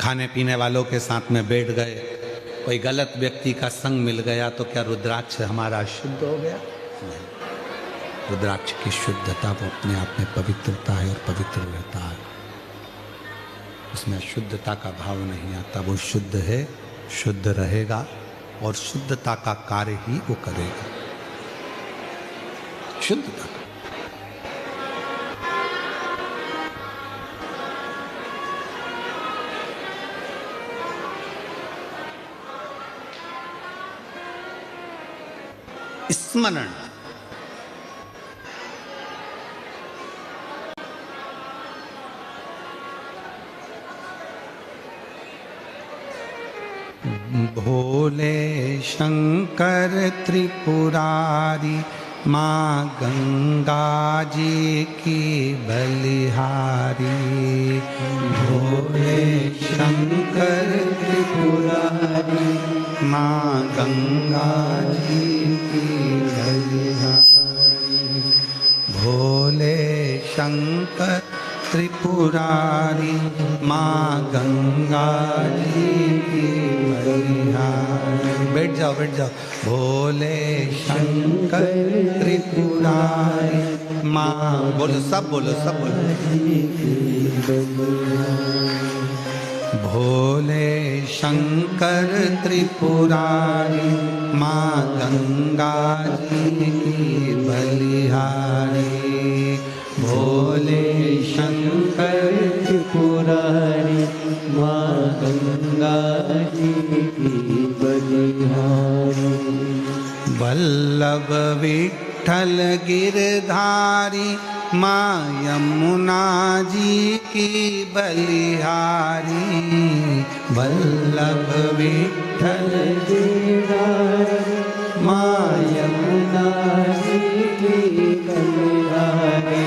खाने पीने वालों के साथ में बैठ गए, कोई गलत व्यक्ति का संग मिल गया, तो क्या रुद्राक्ष हमारा शुद्ध हो गया? नहीं। रुद्राक्ष की शुद्धता वो अपने आप में पवित्रता है और पवित्र रहता है, उसमें अशुद्धता का भाव नहीं आता। वो शुद्ध है, शुद्ध रहेगा और शुद्धता का कार्य ही वो करेगा। शुद्धता स्मरण, भोले शंकर त्रिपुरारी माँ गंगा जी की बलिहारी। भोले शंकर त्रिपुरारी माँ गंगा जी की बलिहारी। भोले शंकर त्रिपुरारी माँ गंगा जी की बलिहारी। बैठ जाओ, बैठ जाओ। भोले शंकर त्रिपुरारी माँ, बोलो सब, बोलो सब, बोलो। भोले शंकर त्रिपुरारी माँ गंगा जी की बलिहारी। भोले शंकर त्रिपुरारी माँ गंगा जी की बलिहारी। वल्लभ विठ्ठल गिरधारी माँ यमुना जी की बलिहारी। वल्लभ विठ्ठल गिरधारी माँ यमुना जी की बलिहारी।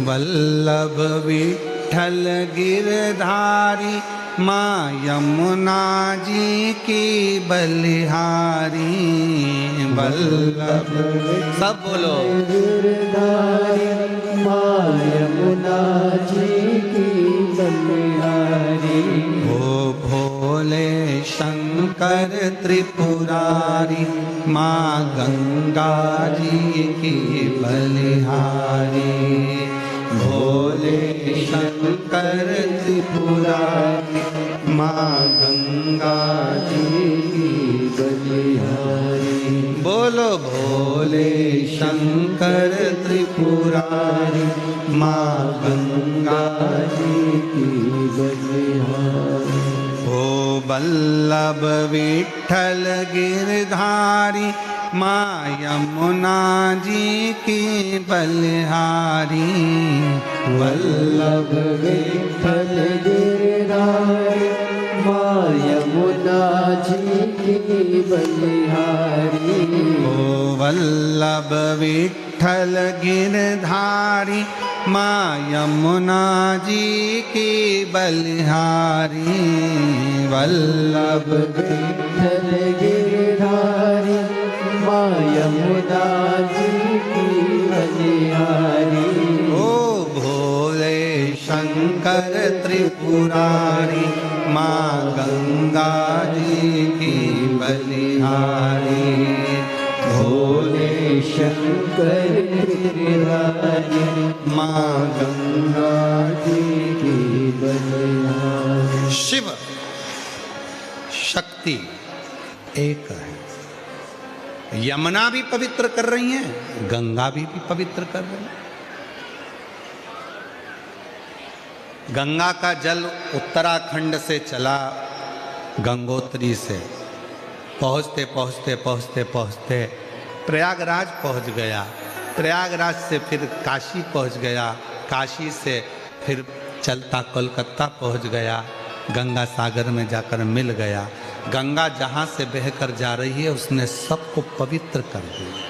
वल्लभ विठ्ठल गिरधारी माँ यमुना जी की बलिहारी। वल्लभ, सब बोलो। गिरधारी माँ यमुना जी की बलिहारी। ओ भोले शंकर त्रिपुरारी माँ गंगा जी की बलिहारी। भोले शंकर त्रिपुरारी माँ गंगा जी की बलिहारी। बोलो भोले शंकर त्रिपुरारी माँ गंगा जी की बलिहारी। ओ वल्लभ विठ्ठल गिरधारी माँ यमुना जी की बलिहारी। वल्लभ विठ्ठल गिरधारी माँ यमुना जी की बलिहारी। ओ वल्लभ विठ्ठल गिरधारी माँ यमुना जी की बलिहारी। वल्लभ विठ्ठल गिरधारी माँ यमुना जी की बलिहारी। ओ भोले शंकर त्रिपुरारी माँ गंगा जी की बलिहारी। भोले शंकर त्रिपुरारी माँ गंगा जी की बलिहारी। शक्ति एक है। यमुना भी पवित्र कर रही हैं, गंगा भी पवित्र कर रही है। गंगा का जल उत्तराखंड से चला गंगोत्री से, पहुँचते पहुँचते पहुँचते पहुँचते प्रयागराज पहुँच गया, प्रयागराज से फिर काशी पहुँच गया, काशी से फिर चलता कोलकाता पहुँच गया, गंगा सागर में जाकर मिल गया। गंगा जहाँ से बहकर जा रही है उसने सबको पवित्र कर दिया।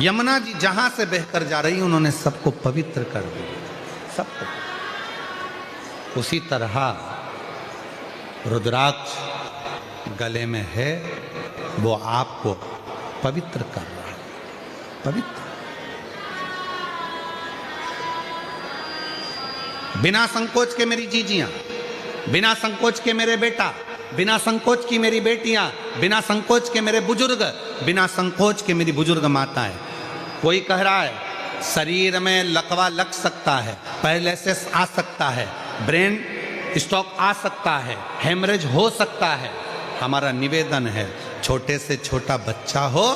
यमुना जी जहाँ से बहकर जा रही है उन्होंने सबको पवित्र कर दिया, सबको। उसी तरह रुद्राक्ष गले में है, वो आपको पवित्र कर रहा है, पवित्र। बिना संकोच के मेरी जीजियां, बिना संकोच के मेरे बेटा, बिना संकोच की मेरी बेटियां, बिना संकोच के मेरे बुजुर्ग, बिना संकोच के मेरी बुजुर्ग माताएं। कोई कह रहा है शरीर में लकवा लग सकता है, पैरालिसिस आ सकता है, ब्रेन स्ट्रोक आ सकता है, हेमरेज हो सकता है। हमारा निवेदन है, छोटे से छोटा बच्चा हो,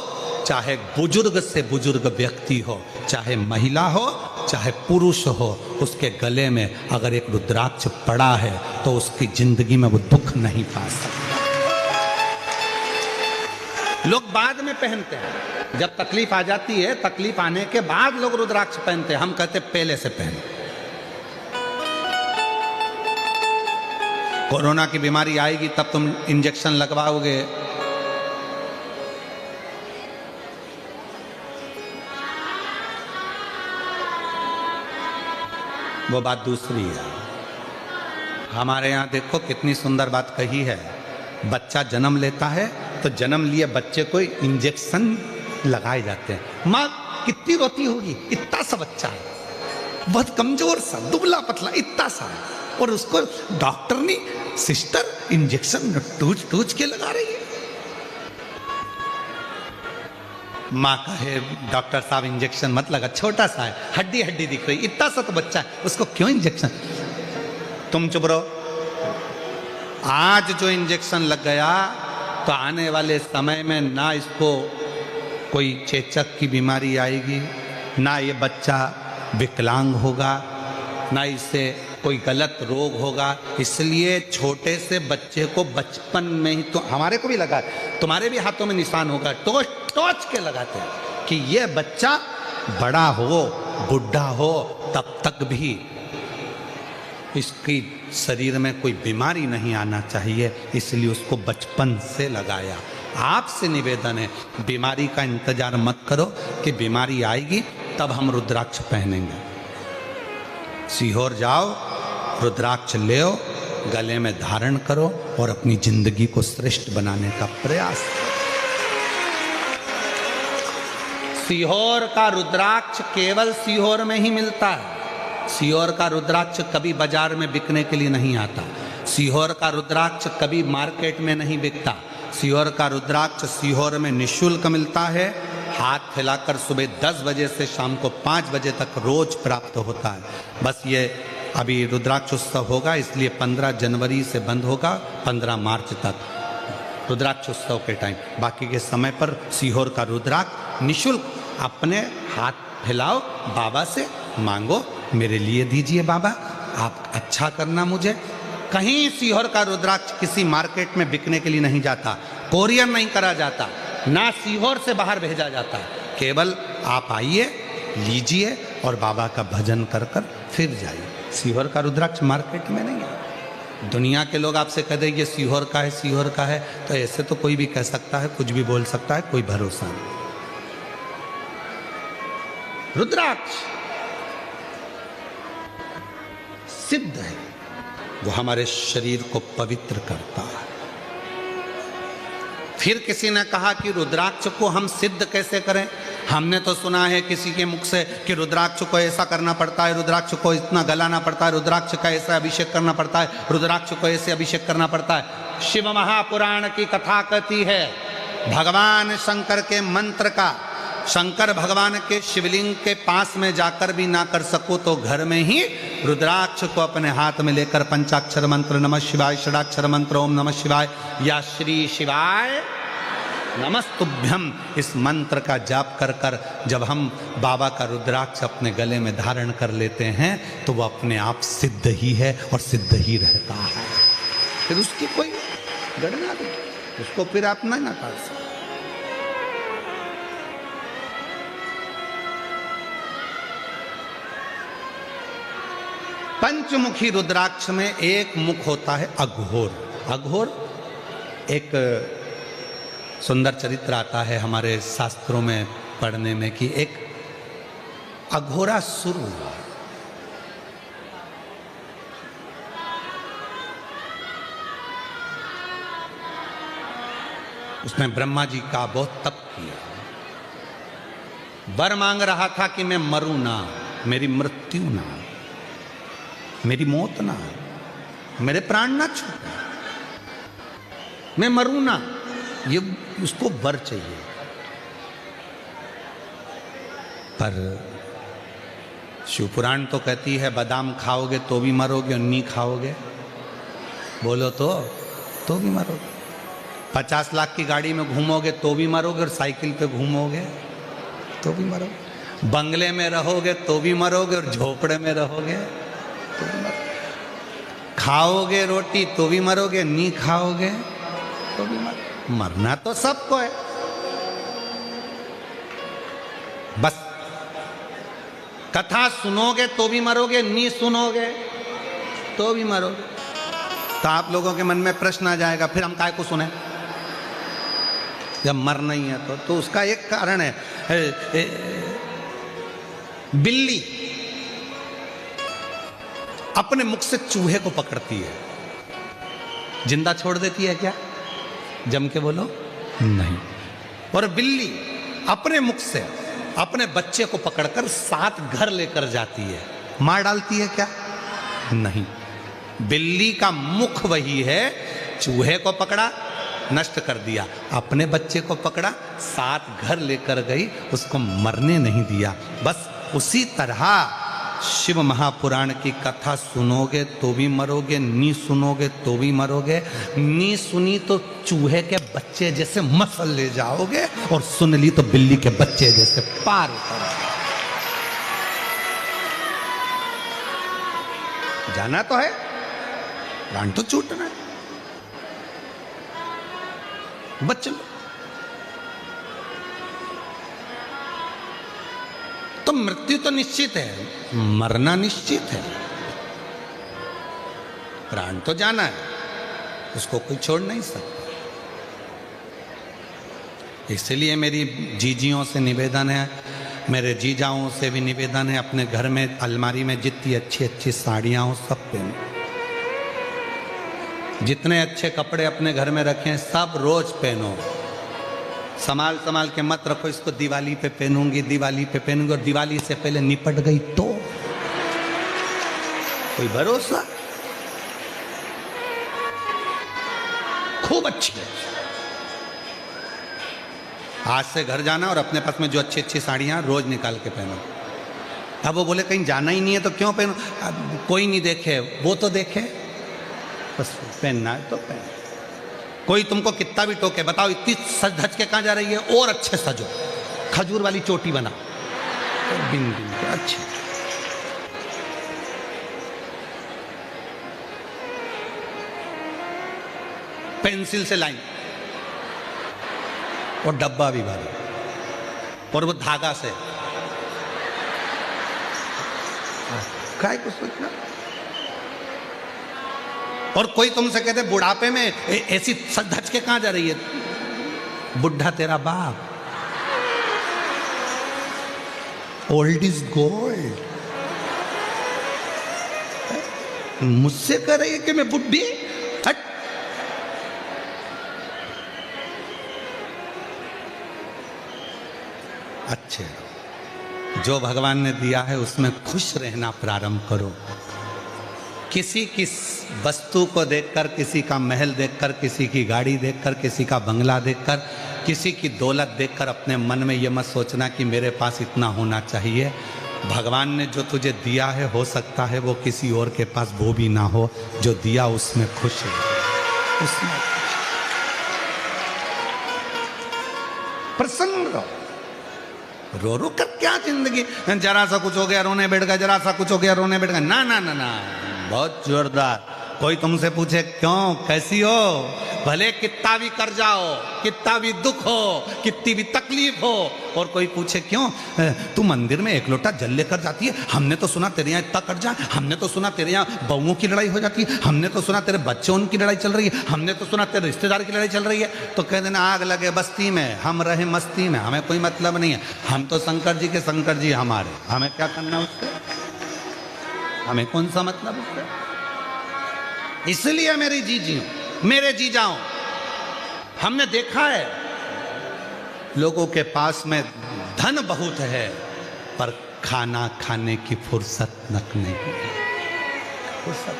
चाहे बुजुर्ग से बुजुर्ग व्यक्ति हो, चाहे महिला हो, चाहे पुरुष हो, उसके गले में अगर एक रुद्राक्ष पड़ा है तो उसकी जिंदगी में वो दुख नहीं पा सकता। लोग बाद में पहनते हैं, जब तकलीफ आ जाती है, तकलीफ आने के बाद लोग रुद्राक्ष पहनते हैं। हम कहते पहले से पहने। कोरोना की बीमारी आएगी तब तुम इंजेक्शन लगवाओगे, वो बात दूसरी है। हमारे यहाँ देखो कितनी सुंदर बात कही है, बच्चा जन्म लेता है तो जन्म लिए बच्चे को इंजेक्शन लगाए जाते हैं। माँ कितनी रोती होगी, इतना सा बच्चा है, बहुत कमजोर सा, दुबला पतला, इतना सा, और उसको डॉक्टर ने सिस्टर इंजेक्शन टूच टूच के लगा रही है। माँ कहे डॉक्टर साहब इंजेक्शन मत लगा, छोटा सा है, हड्डी हड्डी दिख रही, इतना सा तो बच्चा है, उसको क्यों इंजेक्शन। तुम चुप रहो। आज जो इंजेक्शन लग गया तो आने वाले समय में ना इसको कोई चेचक की बीमारी आएगी, ना ये बच्चा विकलांग होगा, ना इसे कोई गलत रोग होगा। इसलिए छोटे से बच्चे को बचपन में ही, तो हमारे को भी लगा, तुम्हारे भी हाथों में निशान होगा, टोच टोच के लगाते हैं कि ये बच्चा बड़ा हो, बुढ़ा हो, तब तक भी इसकी शरीर में कोई बीमारी नहीं आना चाहिए, इसलिए उसको बचपन से लगाया। आपसे निवेदन है, बीमारी का इंतजार मत करो कि बीमारी आएगी तब हम रुद्राक्ष पहनेंगे। सीहोर जाओ, रुद्राक्ष ले आओ, गले में धारण करो और अपनी जिंदगी को श्रेष्ठ बनाने का प्रयास करो। सीहोर का रुद्राक्ष केवल सीहोर में ही मिलता है। सीहोर का रुद्राक्ष कभी बाजार में बिकने के लिए नहीं आता। सीहोर का रुद्राक्ष कभी मार्केट में नहीं बिकता। सीहोर का रुद्राक्ष सीहोर में निःशुल्क मिलता है। हाथ फैलाकर सुबह 10 बजे से शाम को 5 बजे तक रोज प्राप्त होता है। बस ये अभी रुद्राक्ष उत्सव होगा, इसलिए 15 जनवरी से बंद होगा, 15 मार्च तक रुद्राक्ष उत्सव के टाइम। बाकी के समय पर सीहोर का रुद्राक्ष निःशुल्क, अपने हाथ फैलाओ, बाबा से मांगो, मेरे लिए दीजिए बाबा, आप अच्छा करना मुझे। कहीं सीहोर का रुद्राक्ष किसी मार्केट में बिकने के लिए नहीं जाता, कोरियर नहीं करा जाता, ना सीहोर से बाहर भेजा जाता। केवल आप आइए, लीजिए और बाबा का भजन कर कर फिर जाइए। सीहोर का रुद्राक्ष मार्केट में नहीं है। दुनिया के लोग आपसे कह देंगे सीहोर का है, सीहोर का है, तो ऐसे तो कोई भी कह सकता है, कुछ भी बोल सकता है, कोई भरोसा नहीं। रुद्राक्ष सिद्ध है, वो हमारे शरीर को पवित्र करता है। फिर किसी ने कहा कि रुद्राक्ष को हम सिद्ध कैसे करें। हमने तो सुना है किसी के मुख से कि रुद्राक्ष को ऐसा करना पड़ता है, रुद्राक्ष को इतना गलाना पड़ता है, रुद्राक्ष का ऐसा अभिषेक करना पड़ता है, रुद्राक्ष को ऐसे अभिषेक करना पड़ता है। शिव महापुराण की कथा कहती है, भगवान शंकर के मंत्र का शंकर भगवान के शिवलिंग के पास में जाकर भी ना कर सको तो घर में ही रुद्राक्ष को अपने हाथ में लेकर पंचाक्षर मंत्र नमः शिवाय, षडाक्षर मंत्र ओम नमः शिवाय या श्री शिवाय नमस्तुभ्यम, इस मंत्र का जाप कर कर जब हम बाबा का रुद्राक्ष अपने गले में धारण कर लेते हैं तो वो अपने आप सिद्ध ही है और सिद्ध ही रहता है। फिर उसकी कोई गणना नहीं, उसको फिर आप नहीं नकार सकते। पंचमुखी रुद्राक्ष में एक मुख होता है अघोर। अघोर एक सुंदर चरित्र आता है हमारे शास्त्रों में पढ़ने में कि एक अघोरासुर हुआ। उसने ब्रह्मा जी का बहुत तप किया, वर मांग रहा था कि मैं मरूं ना, मेरी मृत्यु ना, मेरी मौत ना, मेरे प्राण ना छूटे, मैं मरूं ना, ये उसको वर चाहिए। पर शिवपुराण तो कहती है बादाम खाओगे तो भी मरोगे और नहीं खाओगे बोलो तो भी मरोगे। 50 लाख की गाड़ी में घूमोगे तो भी मरोगे और साइकिल पे घूमोगे तो भी मरोगे। बंगले में रहोगे तो भी मरोगे और झोपड़े में रहोगे तो भी मरोगे। खाओगे रोटी तो भी मरोगे, नहीं खाओगे तो भी मरोगे। मरना तो सबको है, बस कथा सुनोगे तो भी मरोगे, नहीं सुनोगे तो भी मरोगे। तो आप लोगों के मन में प्रश्न आ जाएगा फिर हम काय को सुने जब मर नहीं है तो उसका एक कारण है। बिल्ली अपने मुख से चूहे को पकड़ती है, जिंदा छोड़ देती है क्या? जम के बोलो नहीं। और बिल्ली अपने मुख से अपने बच्चे को पकड़कर 7 घर लेकर जाती है, मार डालती है क्या? नहीं। बिल्ली का मुख वही है, चूहे को पकड़ा नष्ट कर दिया, अपने बच्चे को पकड़ा 7 घर लेकर गई, उसको मरने नहीं दिया। बस उसी तरह शिव महापुराण की कथा सुनोगे तो भी मरोगे, नी सुनोगे तो भी मरोगे। नी सुनी तो चूहे के बच्चे जैसे मसल ले जाओगे और सुन ली तो बिल्ली के बच्चे जैसे पार उतरोगे। जाना तो है, प्राण तो छूटना है, बच लो। तो मृत्यु तो निश्चित है, मरना निश्चित है। प्राण तो जाना है, उसको कोई छोड़ नहीं सकता। इसलिए मेरी जीजियों से निवेदन है, मेरे जीजाओं से भी निवेदन है, अपने घर में अलमारी में जितनी अच्छी अच्छी साड़ियां हो सब पहनो। जितने अच्छे कपड़े अपने घर में रखें सब रोज पहनो। संभाल संभाल के मत रखो, इसको दिवाली पे पहनूंगी, दिवाली पे पहनूंगी, और दिवाली से पहले निपट गई तो कोई भरोसा। खूब अच्छी है। आज से घर जाना और अपने पास में जो अच्छी अच्छी साड़ियां रोज निकाल के पहनो। अब वो बोले कहीं जाना ही नहीं है तो क्यों पहनो? कोई नहीं देखे, वो तो देखे, बस पहनना है तो पहन। कोई तुमको कितना भी टोके, बताओ इतनी सज धज के कहाँ जा रही है, और अच्छे सजो, खजूर वाली चोटी बना, बिन बिन के अच्छी। पेंसिल से लाइन और डब्बा भी भारी, और वो धागा से काय को सोचना। और कोई तुमसे कहते बुढ़ापे में ऐसी सज धज के कहां जा रही है, बुढ़ा तेरा बाप। Old is gold. मुझसे कह रही है कि मैं बुढ़ी? हट। अच्छे जो भगवान ने दिया है उसमें खुश रहना प्रारंभ करो, किसी की वस्तु को देखकर, किसी का महल देखकर, किसी की गाड़ी देखकर, किसी का बंगला देखकर, किसी की दौलत देखकर अपने मन में ये मत सोचना कि मेरे पास इतना होना चाहिए। भगवान ने जो तुझे दिया है, हो सकता है वो किसी और के पास वो भी ना हो। जो दिया उसमें खुश है, उसमें प्रसन्न रहो। रो रो कर क्या जिंदगी, जरा सा कुछ हो गया रोने बैठ गया, जरा सा कुछ हो गया रोने बैठ गया। ना ना ना ना, बहुत जोरदार। कोई तुमसे पूछे क्यों, कैसी हो, भले कितना भी कर जाओ, कितना भी दुख हो, कितनी भी तकलीफ हो, और कोई पूछे क्यों तू मंदिर में एक लोटा जल लेकर जाती है, हमने तो सुना तेरे यहाँ इतना कट जा, हमने तो सुना तेरे यहाँ बहुओं की लड़ाई हो जाती है, हमने तो सुना तेरे बच्चों की लड़ाई चल रही है, हमने तो सुना तेरे रिश्तेदार की लड़ाई चल रही है। तो कह देना आग लगे बस्ती में, हम रहे मस्ती में, हमें कोई मतलब नहीं है। हम तो शंकर जी के शंकर जी हमारे, हमें क्या करना उससे, हमें कौन सा मतलब उससे। इसलिए मेरी जीजी, मेरे जीजाओं, हमने देखा है लोगों के पास में धन बहुत है पर खाना खाने की फुर्सत नक नहीं है। फुर्सत।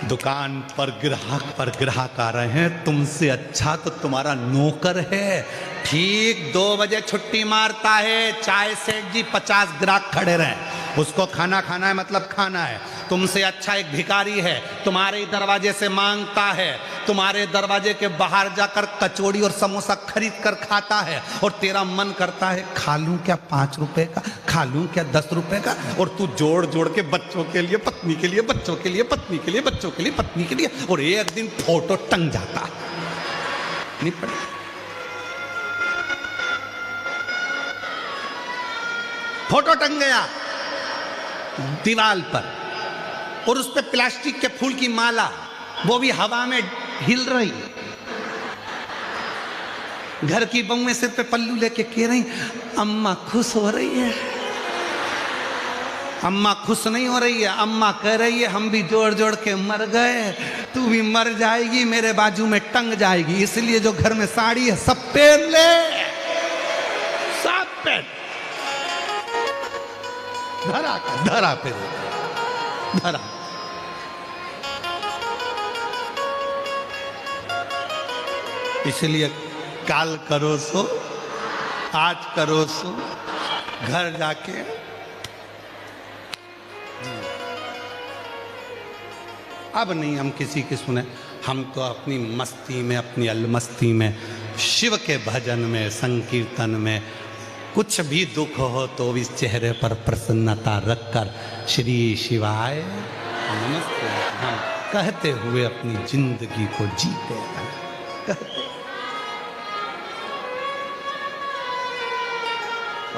दुकान पर ग्राहक आ रहे हैं, तुमसे अच्छा तो तुम्हारा नौकर है। ठीक 2 बजे छुट्टी मारता है, चाय सेठ जी 50 ग्राहक खड़े रहे, उसको खाना खाना है, मतलब खाना है। तुमसे अच्छा एक भिखारी है, तुम्हारे दरवाजे से मांगता है, तुम्हारे दरवाजे के बाहर जाकर कचौड़ी और समोसा खरीद कर खाता है, और तेरा मन करता है खा लूं क्या 5 रुपए का, खा लूं क्या 10 रुपए का, और तू जोड़ जोड़ के बच्चों के लिए, पत्नी के लिए, बच्चों के लिए, पत्नी के लिए, बच्चों के लिए, पत्नी के लिए, और एक दिन फोटो टंग जाता नहीं पड़े। फोटो टंग गया दीवार पर, और उस पे प्लास्टिक के फूल की माला, वो भी हवा में हिल रही। घर की बहुएं सिर पे पल्लू लेके कह रही अम्मा खुश हो रही है। अम्मा खुश नहीं हो रही है, अम्मा कह रही है हम भी जोड़ जोड़ के मर गए, तू भी मर जाएगी, मेरे बाजू में टंग जाएगी, इसलिए जो घर में साड़ी है सब पहन ले, सब पहन। धरा पे धरा। इसलिए काल करो सो, आज करो सो, घर जाके अब नहीं हम किसी की सुने, हम तो अपनी मस्ती में, अपनी अलमस्ती में, शिव के भजन में, संकीर्तन में, कुछ भी दुख हो तो इस चेहरे पर प्रसन्नता रखकर श्री शिवाय नमस्ते हम कहते हुए अपनी जिंदगी को जीते हैं, कहते।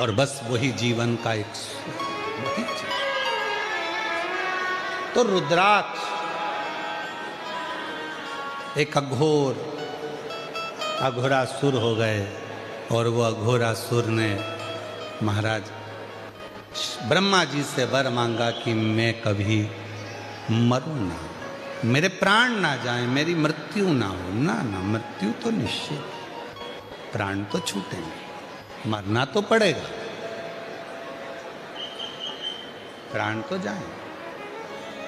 और बस वही जीवन का एक वही चीज। तो रुद्राक्ष एक अघोरासुर हो गए, और वो अघोरासुर ने महाराज ब्रह्मा जी से वर मांगा कि मैं कभी मरूं ना, मेरे प्राण ना जाएं, मेरी मृत्यु ना हो। ना ना, मृत्यु तो निश्चित, प्राण तो छूटेंगे, मरना तो पड़ेगा, प्राण तो जाए।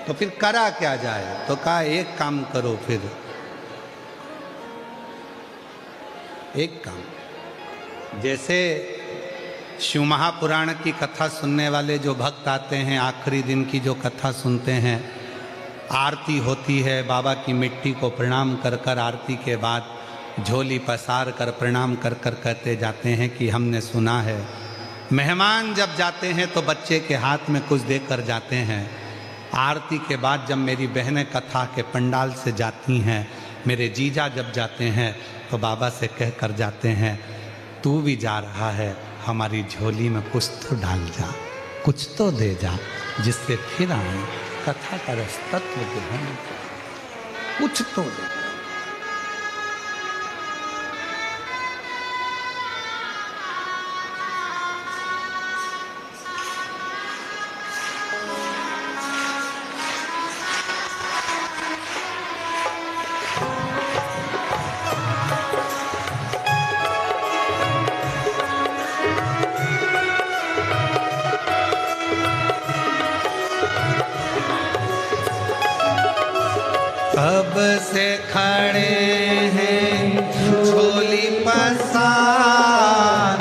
तो फिर करा क्या जाए, तो कहा एक काम करो, फिर एक काम, जैसे शिव महापुराण की कथा सुनने वाले जो भक्त आते हैं, आखिरी दिन की जो कथा सुनते हैं, आरती होती है, बाबा की मिट्टी को प्रणाम कर कर आरती के बाद झोली पसार कर प्रणाम कर कर कहते जाते हैं कि हमने सुना है मेहमान जब जाते हैं तो बच्चे के हाथ में कुछ देकर जाते हैं। आरती के बाद जब मेरी बहनें कथा के पंडाल से जाती हैं, मेरे जीजा जब जाते हैं तो बाबा से कह कर जाते हैं तू भी जा रहा है, हमारी झोली में कुछ तो डाल जा, कुछ तो दे जा, जिससे फिर आए कथा का रस तत्व ग्रहण, कुछ तो दे। कब से खड़े हैं झोली पसार,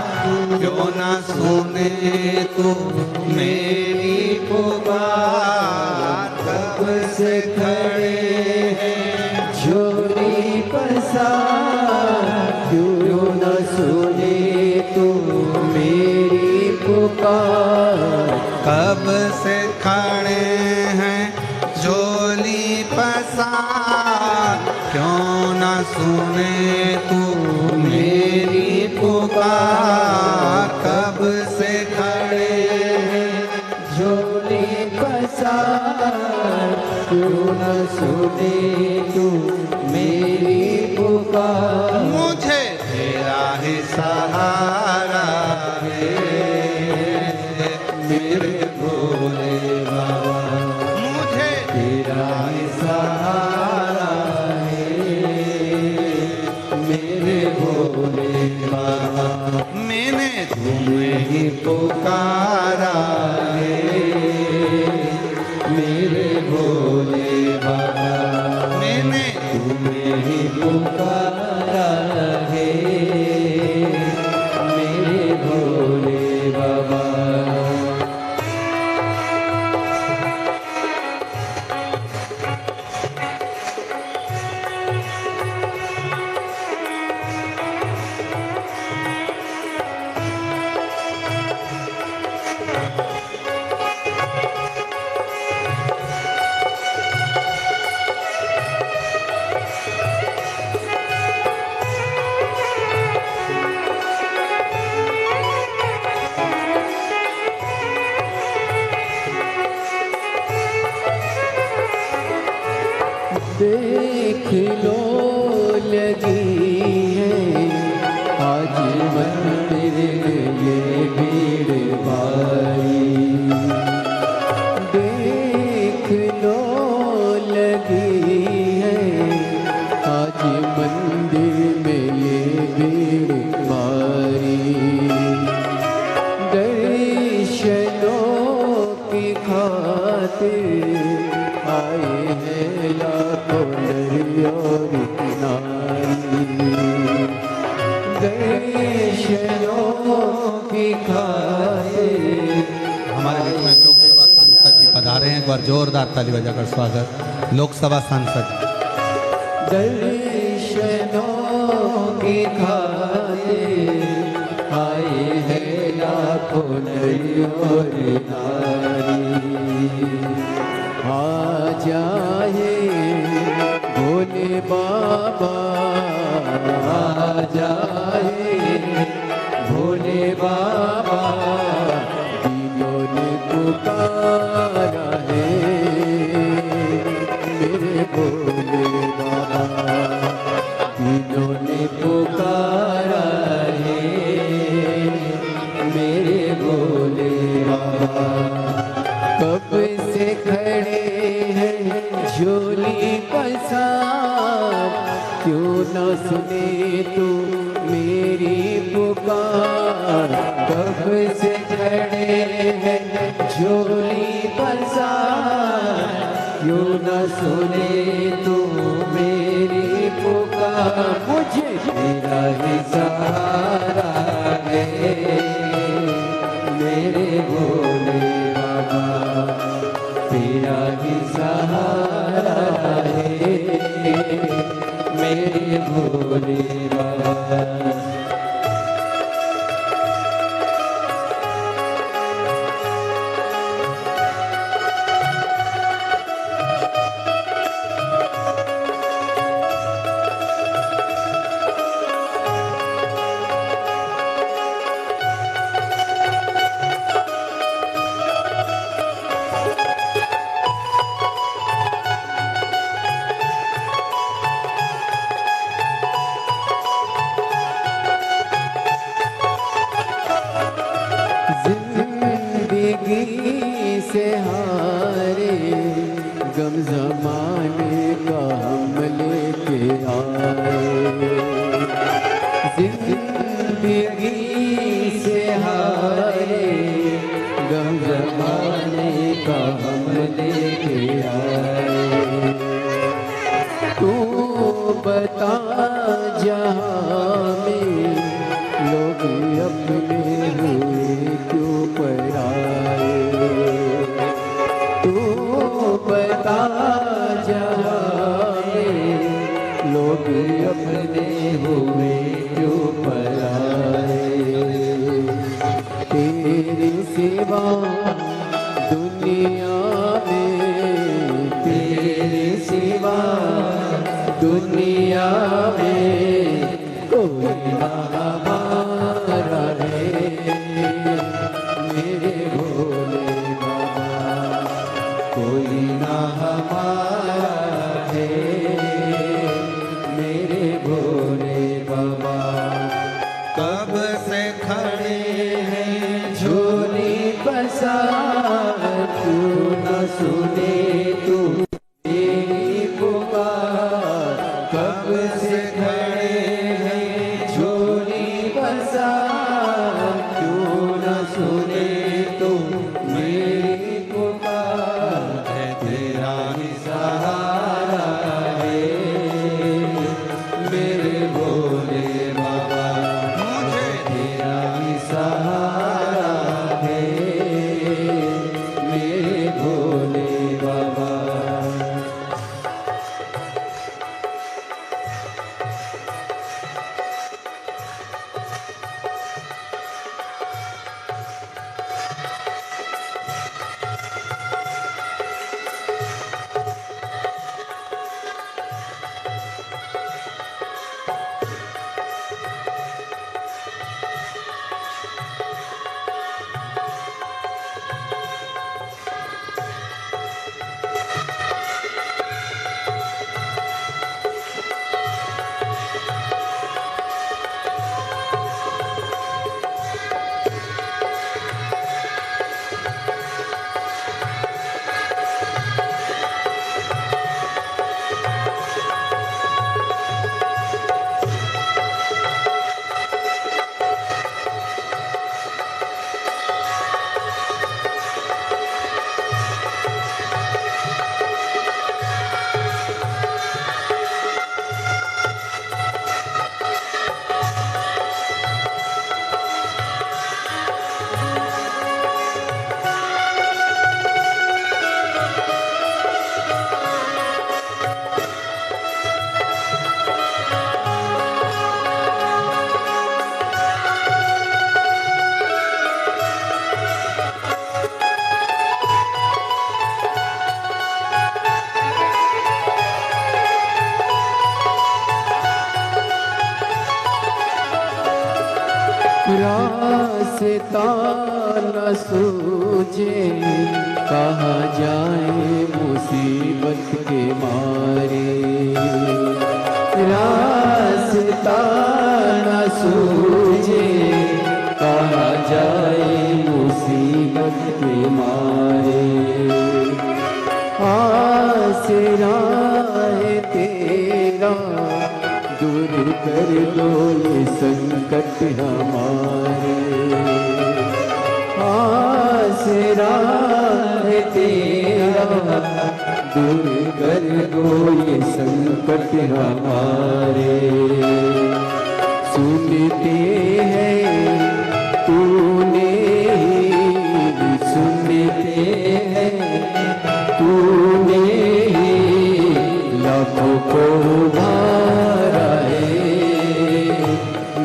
क्यों ना सुने तू मेरी पुकार। कब से खड़े हैं झोली पसार, क्यों न सुने तू मेरी पुकार। कब से खड़े हैं झोली पसार, क्यों ना सुने तू मेरी पुकार। कब से खड़े हैं झोली पसार, क्यों न सुने तू मेरी पुकार। मुझे तेरा ही सहारा है मेरे भोले बाबा, मुझे तेरा ही सहारा है मेरे भोले बाबा। मैंने तुम्हें ही पुकारा है मेरे भोले बाबा। मैंने तुम्हें ही पुकारा है मेरे भोले बाबा। देख लो लगी है आज मंदिर ये भीड़ भारी। देख लो लगी है आज मंदिर में ये भीड़ भारी। दर्शनों की खातिर आए हैं लाखों नर और नारी। दर्शनों की खातिर हमारे बीच में लोकसभा सांसद जी पधारे हैं। एक बार जोरदार ताली बजाकर स्वागत लोकसभा सांसद। दर्शनों की खातिर आए हैं लाखों नर और नारी। आ जाए भोले बाबा, आ जाए भोले बाबा। दिलों ने पुकारा है मेरे भोले बाबा। दिलों ने पुकारा है मेरे भोले बाबा। कब से खड़े हैं झोली पसार, क्यों न सुने तू मेरी पुकार। कब से खड़े हैं झोली पसार, क्यों न सुने तू मेरी पुकार। मुझे तेरा ही सहारा है मेरे भोले बाबा। तेरा ही सहारा है मेरे भोले बाबा। जिंदगी से हारे गम जमाने का हम लेके आए। जिंदगी से हारे गम जमाने का हम लेके आए। जहाँ में लोग अपने हुए क्यों पराए। तेरे सिवा दुनिया में, तेरे सिवा दुनिया में कोई ना हमारा है मेरे भोले बाबा, कोई ना हमारा है मेरे भोले बाबा। कब से खड़े हैं झोली पसार क्यों न सुने तू मेरी पुकार। कब से खड़े हैं झोली पसार क्यों न सुने तू मेरी पुकार। है तेरा ही सहारा है मेरे भोले बाबा, मुझे तेरा ही सहारा है मेरे भोले बाबा। रास्ता न सूझे कहाँ जाए मुसीबत के मारे। रास्ता न सूझे कहाँ जाए मुसीबत के मारे। आसरा है तेरा दूर कर दो ये संकट हमारे। आसरा है तेरा दूर कर दो ये संकट हमारे। सुनते हैं तूने ही सुनते हैं तूने ही लाखों को उबारा है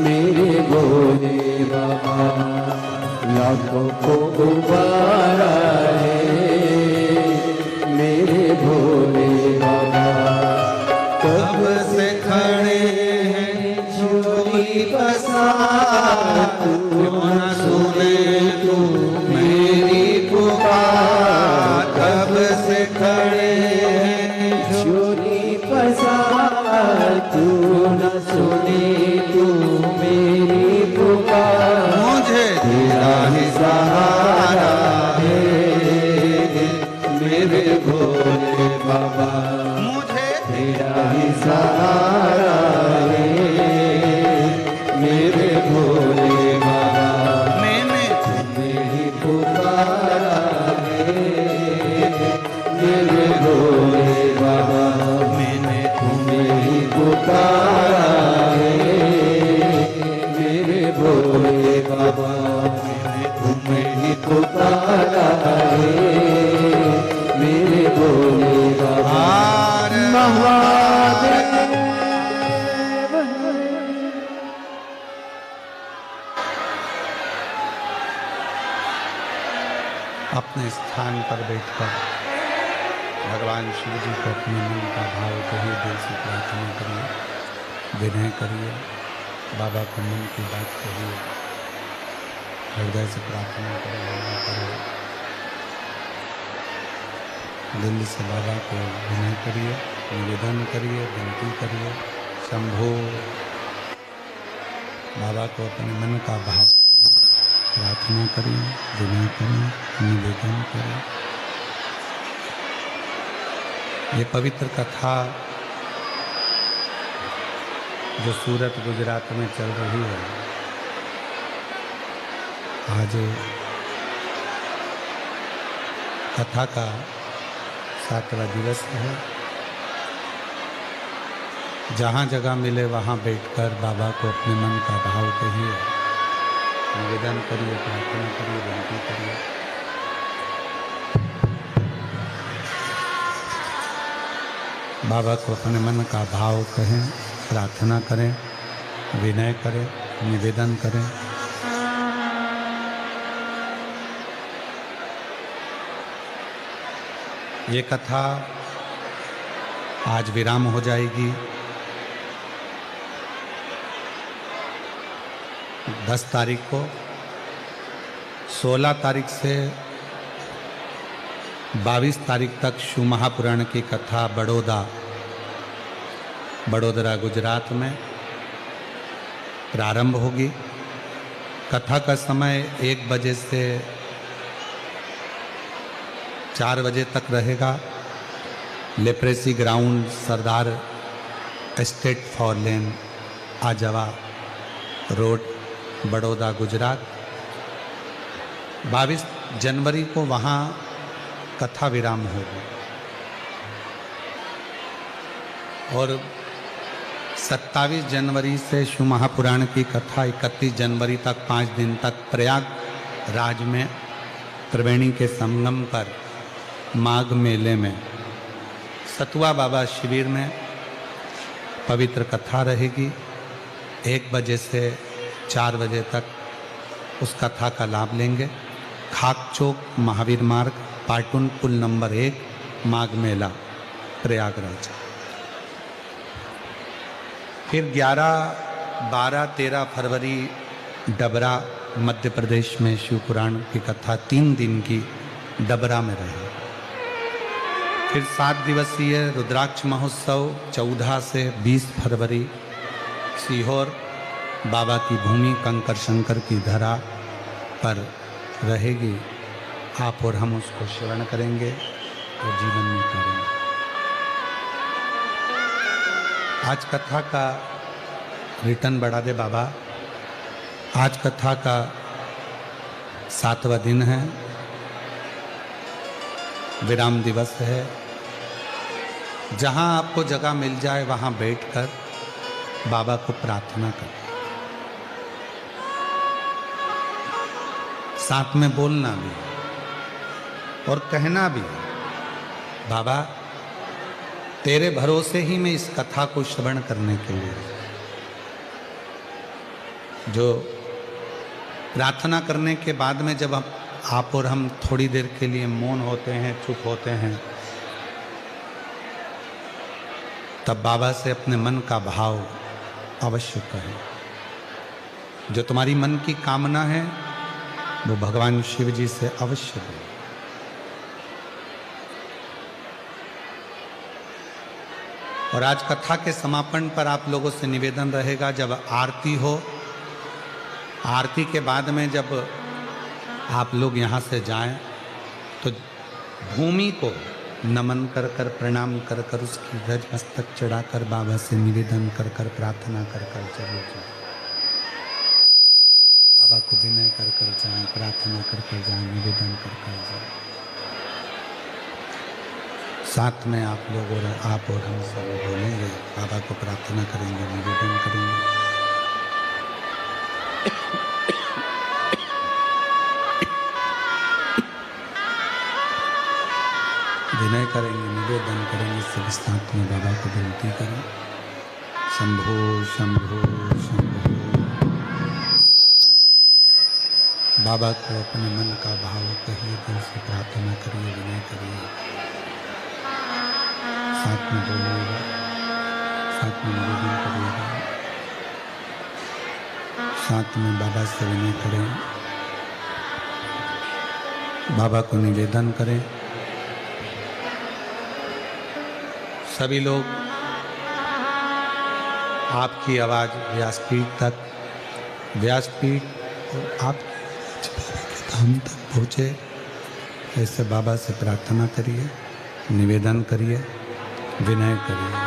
मेरे भोले बाबा। लाखों को उबारा है मेरे भोले बाबा। कब से खड़े हैं झोली पसार क्यों न सुने तू मेरी पुकार। कब से खड़े हैं झोली पसार क्यों न सुने तू मेरी पुकार। मुझे तेरा ही सहारा है मेरे भोले बाबा। मुझे तेरा ही सहारा है मेरे भोले बाबा। मैंने तुम्हें ही पुकारा है मेरे भोले बाबा। मैंने तुम्हें ही पुकारा है स्थान पर बैठकर भगवान शिव जी को अपने मन का भाव कहिए, दिल से प्रार्थना करिए, विनय करिए, बाबा को मन की बात कहिए, हृदय से प्रार्थना करिए, दिल से बाबा को विनय करिए, निवेदन करिए, विनती करिए, शंभो। बाबा को अपने मन का भाव करें, प्रार्थना करें, विनय करें, निवेदन करें। ये पवित्र कथा जो सूरत गुजरात में चल रही है, आज कथा का 7वां दिवस है। जहाँ जगह मिले वहाँ बैठकर बाबा को अपने मन का भाव कहिए, निवेदन करिए, प्रार्थना करिए, विनती करिए। बाबा को अपने मन का भाव कहें, प्रार्थना करें, विनय करें, निवेदन करें। ये कथा आज विराम हो जाएगी। 10 तारीख को, 16 तारीख से 22 तारीख तक शिव महापुराण की कथा बड़ोदरा गुजरात में प्रारंभ होगी। कथा का समय 1 बजे से 4 बजे तक रहेगा। Leprosy ground, Sardar estate for lane, Ajwa road, Baroda, Gujarat. 22 जनवरी को वहाँ कथा विराम होगी और 27 जनवरी से शिव महापुराण की कथा 31 जनवरी तक 5 दिन तक प्रयागराज में त्रिवेणी के संगम पर माघ मेले में सतुआ बाबा शिविर में पवित्र कथा रहेगी। 1 बजे से 4 बजे तक उस कथा का लाभ लेंगे। खाक चौक, महावीर मार्ग, पाटुन पुल नंबर 1, माघ मेला, प्रयागराज। फिर 11, 12, 13 फरवरी डबरा, मध्य प्रदेश में शिव पुराण की कथा 3 दिन की डबरा में रहे। फिर 7 दिवसीय रुद्राक्ष महोत्सव 14 से 20 फरवरी सीहोर बाबा की भूमि कंकर शंकर की धरा पर रहेगी। आप और हम उसको श्रवण करेंगे और जीवन में करेंगे। आज कथा का रिटर्न बढ़ा दे बाबा। आज कथा का 7वां दिन है, विराम दिवस है। जहाँ आपको जगह मिल जाए वहाँ बैठकर बाबा को प्रार्थना करें। साथ में बोलना भी और कहना भी, बाबा तेरे भरोसे ही मैं इस कथा को श्रवण करने के लिए। जो प्रार्थना करने के बाद में जब आप और हम थोड़ी देर के लिए मौन होते हैं, चुप होते हैं, तब बाबा से अपने मन का भाव अवश्य कहें। जो तुम्हारी मन की कामना है वो भगवान शिव जी से अवश्य दो। और आज कथा के समापन पर आप लोगों से निवेदन रहेगा, जब आरती हो, आरती के बाद में जब आप लोग यहाँ से जाएं तो भूमि को नमन कर कर, प्रणाम कर कर, उसकी ध्वज मस्तक चढ़ाकर बाबा से निवेदन कर कर, प्रार्थना कर कर चले जाएं। बाबा को विनय कर कर जाएं, प्रार्थना कर कर जाएं, निवेदन कर कर जाएं। साथ में आप लोग और आप और हम सब बोलेंगे, बाबा को प्रार्थना करेंगे, निवेदन करेंगे। विनय करेंगे, निवेदन करेंगे, सभी साथ में बाबा को विनती करें। शंभो शंभो शंभो। बाबा को अपने मन का भाव कहिए, दिल से प्रार्थना करिए, विनय करिए। साथ में बोलिएगा, साथ में निवेदन करिएगा, साथ में बाबा से विनय करें, बाबा को निवेदन करें। सभी लोग आपकी आवाज़ व्यासपीठ तक, व्यासपीठ और आप धाम तक पहुँचे, ऐसे बाबा से प्रार्थना करिए, निवेदन करिए, विनय करिए।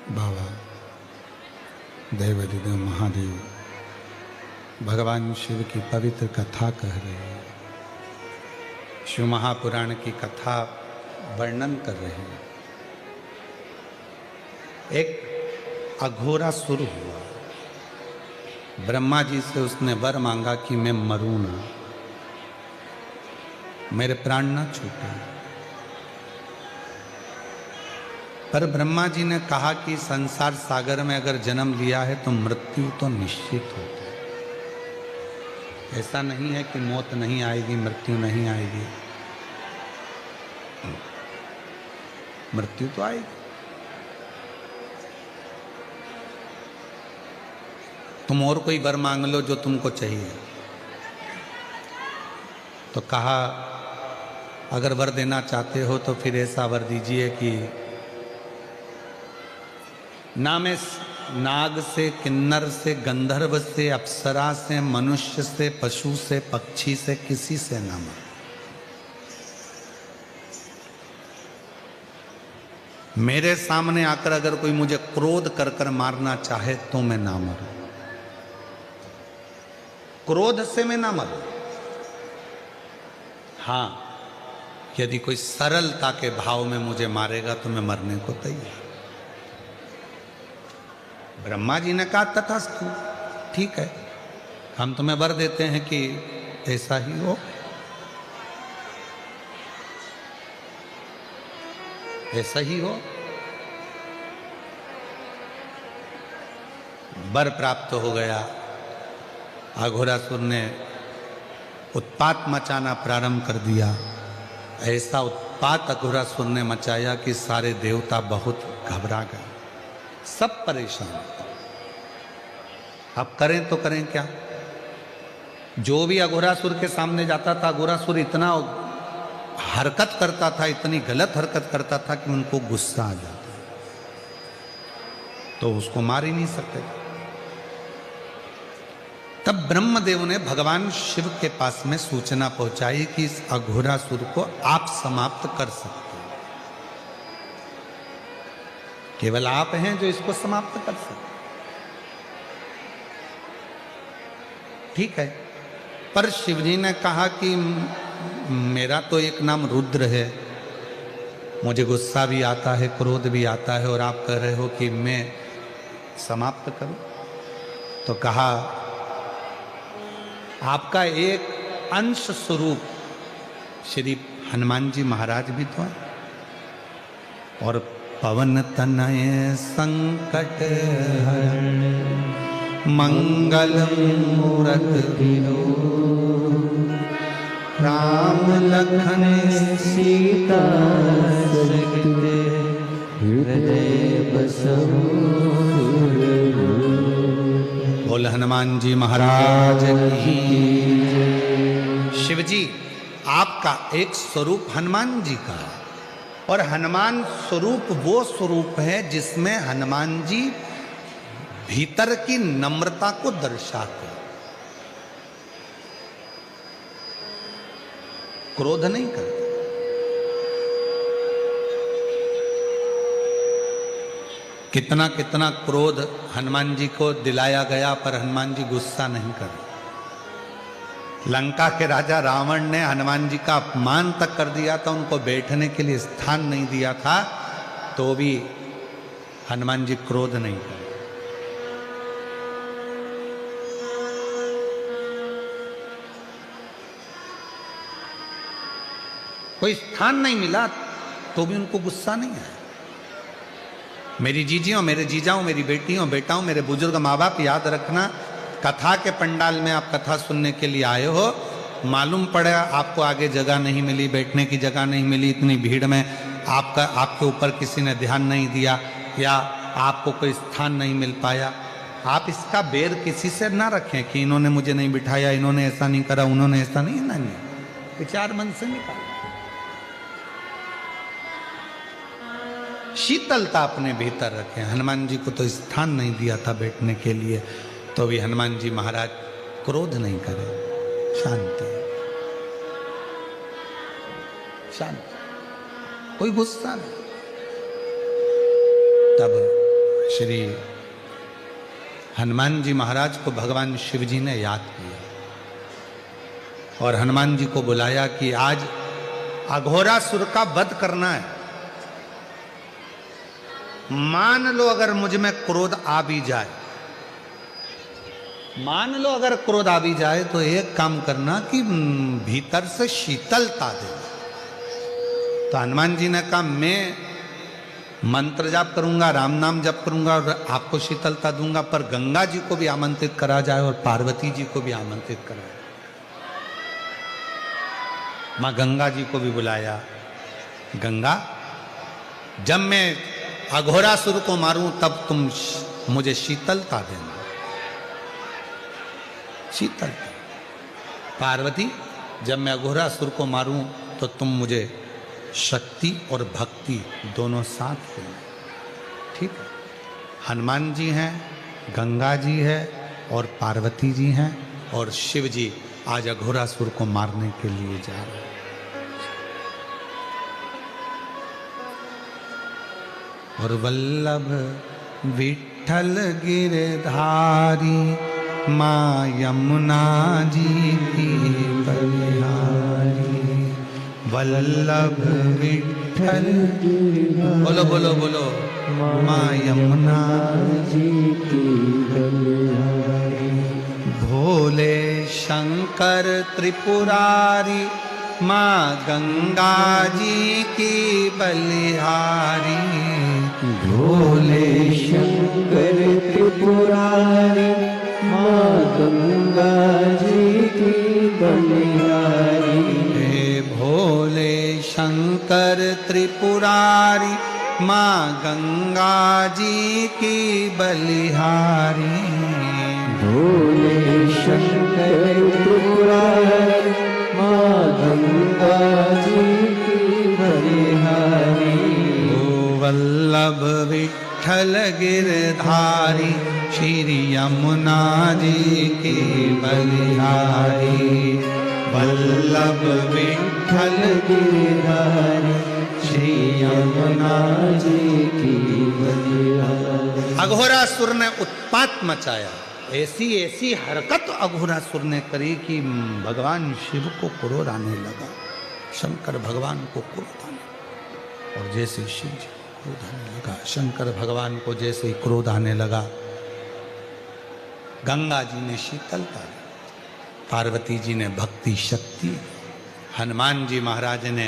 बाबा देवाधिदेव महादेव भगवान शिव की पवित्र कथा कह रहे हैं, शिव महापुराण की कथा वर्णन कर रहे हैं। एक अघोरासुर हुआ, ब्रह्मा जी से उसने वर मांगा कि मैं मरूं ना, मेरे प्राण ना छूटे। पर ब्रह्मा जी ने कहा कि संसार सागर में अगर जन्म लिया है तो मृत्यु तो निश्चित होती है। ऐसा नहीं है कि मौत नहीं आएगी, मृत्यु नहीं आएगी, मृत्यु तो आएगी। तुम और कोई वर मांग लो जो तुमको चाहिए। तो कहा अगर वर देना चाहते हो तो फिर ऐसा वर दीजिए कि ना मैं नाग से, किन्नर से, गंधर्व से, अप्सरा से, मनुष्य से, पशु से, पक्षी से, किसी से ना मरूं। मेरे सामने आकर अगर कोई मुझे क्रोध कर कर मारना चाहे तो मैं ना मरूं, क्रोध से मैं ना मरूं। हाँ, यदि कोई सरलता के भाव में मुझे मारेगा तो मैं मरने को तैयार। ब्रह्मा जी ने कहा तथास्तु, ठीक है, हम तुम्हें वर देते हैं कि ऐसा ही हो। ऐसा ही हो। वर प्राप्त हो गया। अघोरासुर ने उत्पात मचाना प्रारंभ कर दिया। ऐसा उत्पात अघोरासुर ने मचाया कि सारे देवता बहुत घबरा गए, सब परेशान। अब करें तो करें क्या? जो भी अघोरासुर के सामने जाता था, अघोरासुर इतना हरकत करता था, इतनी गलत हरकत करता था कि उनको गुस्सा आ जाता, तो उसको मार ही नहीं सकते। तब ब्रह्मदेव ने भगवान शिव के पास में सूचना पहुंचाई कि इस अघोरासुर को आप समाप्त कर सकते हैं, केवल आप हैं जो इसको समाप्त कर सकते। ठीक है, पर शिवजी ने कहा कि मेरा तो एक नाम रुद्र है, मुझे गुस्सा भी आता है, क्रोध भी आता है, और आप कह रहे हो कि मैं समाप्त करूं। तो कहा आपका एक अंश स्वरूप श्री हनुमान जी महाराज भी तो हैं, और पवन तनय संकट हरण मंगल मूरति राम लखन सीता सहित हृदय बसहु। बोल हनुमान जी महाराज की। शिव जी आपका एक स्वरूप हनुमान जी का, और हनुमान स्वरूप वो स्वरूप है जिसमें हनुमान जी भीतर की नम्रता को दर्शाते, क्रोध नहीं करते। कितना कितना क्रोध हनुमान जी को दिलाया गया, पर हनुमान जी गुस्सा नहीं करे। लंका के राजा रावण ने हनुमान जी का अपमान तक कर दिया था, उनको बैठने के लिए स्थान नहीं दिया था, तो भी हनुमान जी क्रोध नहीं करे। कोई स्थान नहीं मिला तो भी उनको गुस्सा नहीं आया। मेरी जीजियों, मेरे जीजाओं, मेरी बेटियों, बेटाओं, मेरे बुजुर्ग माँ बाप, याद रखना, कथा के पंडाल में आप कथा सुनने के लिए आए हो, मालूम पड़ा आपको आगे जगह नहीं मिली, बैठने की जगह नहीं मिली, इतनी भीड़ में आपके ऊपर किसी ने ध्यान नहीं दिया, या आपको कोई स्थान नहीं मिल पाया, आप इसका बेर किसी से ना रखें कि इन्होंने मुझे नहीं बिठाया, इन्होंने ऐसा नहीं करा, उन्होंने ऐसा नहीं, नहीं, विचार मन से निकाल। शीतलता अपने भीतर रखें। हनुमान जी को तो स्थान नहीं दिया था बैठने के लिए, तो भी हनुमान जी महाराज क्रोध नहीं करे, शांति, शांति, कोई गुस्सा नहीं। तब श्री हनुमान जी महाराज को भगवान शिव जी ने याद किया और हनुमान जी को बुलाया कि आज अघोरासुर का वध करना है। मान लो अगर मुझ में क्रोध आ भी जाए, मान लो अगर क्रोध आ भी जाए, तो एक काम करना कि भीतर से शीतलता देना। तो हनुमान जी ने कहा मैं मंत्र जाप करूंगा, राम नाम जप करूंगा और आपको शीतलता दूंगा, पर गंगा जी को भी आमंत्रित करा जाए और पार्वती जी को भी आमंत्रित करा जाए। मां गंगा जी को भी बुलाया। गंगा, जब मैं अघोरासुर को मारूं तब तुम मुझे शीतलता देना, शीतलता। पार्वती, जब मैं अघोरासुर को मारूं तो तुम मुझे शक्ति और भक्ति दोनों साथ देना। ठीक है, हनुमान जी हैं, गंगा जी है और पार्वती जी हैं, और शिव जी आज अघोरासुर को मारने के लिए जा रहे हैं। और वल्लभ विठ्ठल गिरधारी माँ यमुना जी की बलिहारी। वल्लभ विठ्ठल, बोलो बोलो बोलो, माँ यमुना जी की बलिहारी। भोले शंकर त्रिपुरारी माँ गंगा जी की बलिहारी। भोले शंकर त्रिपुरारी माँ गंगा जी की बलिहारी। हे भोले शंकर त्रिपुरारी माँ गंगा जी की बलिहारी। भोले शंकर त्रिपुरारी माँ गंगा जी की बलिहारी। वल्लभ विठ्ठल गिरधारी श्री यमुना जी की बलिहारी। वल्लभ विठ्ठल गिरधारी श्री यमुना जी की बलिहारी। अघोरासुर ने उत्पात मचाया, ऐसी ऐसी हरकत अघोरासुर ने करी कि भगवान शिव को क्रोध आने लगा, शंकर भगवान को क्रोध आने लगा। और जैसे शिव जी को क्रोध आने लगा, शंकर भगवान को जैसे ही क्रोध आने लगा, गंगा जी ने शीतलता दी, पार्वती जी ने भक्ति शक्ति, हनुमान जी महाराज ने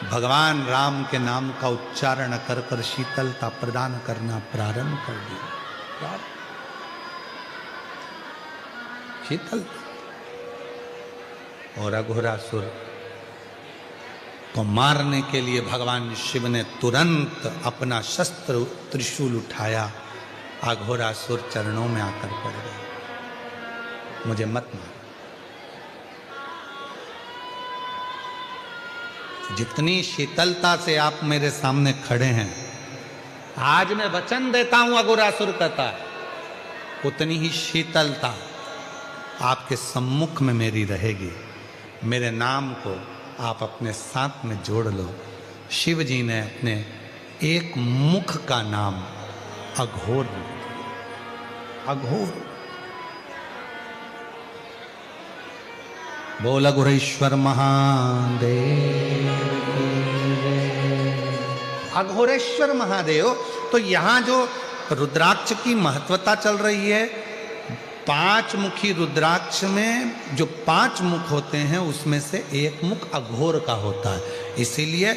भगवान राम के नाम का उच्चारण कर कर शीतलता प्रदान करना प्रारंभ कर दिया। शीतल और अघोरासुर को मारने के लिए भगवान शिव ने तुरंत अपना शस्त्र त्रिशूल उठाया। अघोरासुर चरणों में आकर पड़ गए, मुझे मत मार। जितनी शीतलता से आप मेरे सामने खड़े हैं, आज मैं वचन देता हूं, अघोरासुर कहता है, उतनी ही शीतलता आपके सम्मुख में मेरी रहेगी। मेरे नाम को आप अपने साथ में जोड़ लो। शिव जी ने अपने एक मुख का नाम अघोर, अघोर। बोल अघोरेश्वर महादेव, अघोरेश्वर महादेव। तो यहां जो रुद्राक्ष की महत्वता चल रही है, 5 मुखी रुद्राक्ष में जो 5 मुख होते हैं उसमें से एक मुख अघोर का होता है। इसीलिए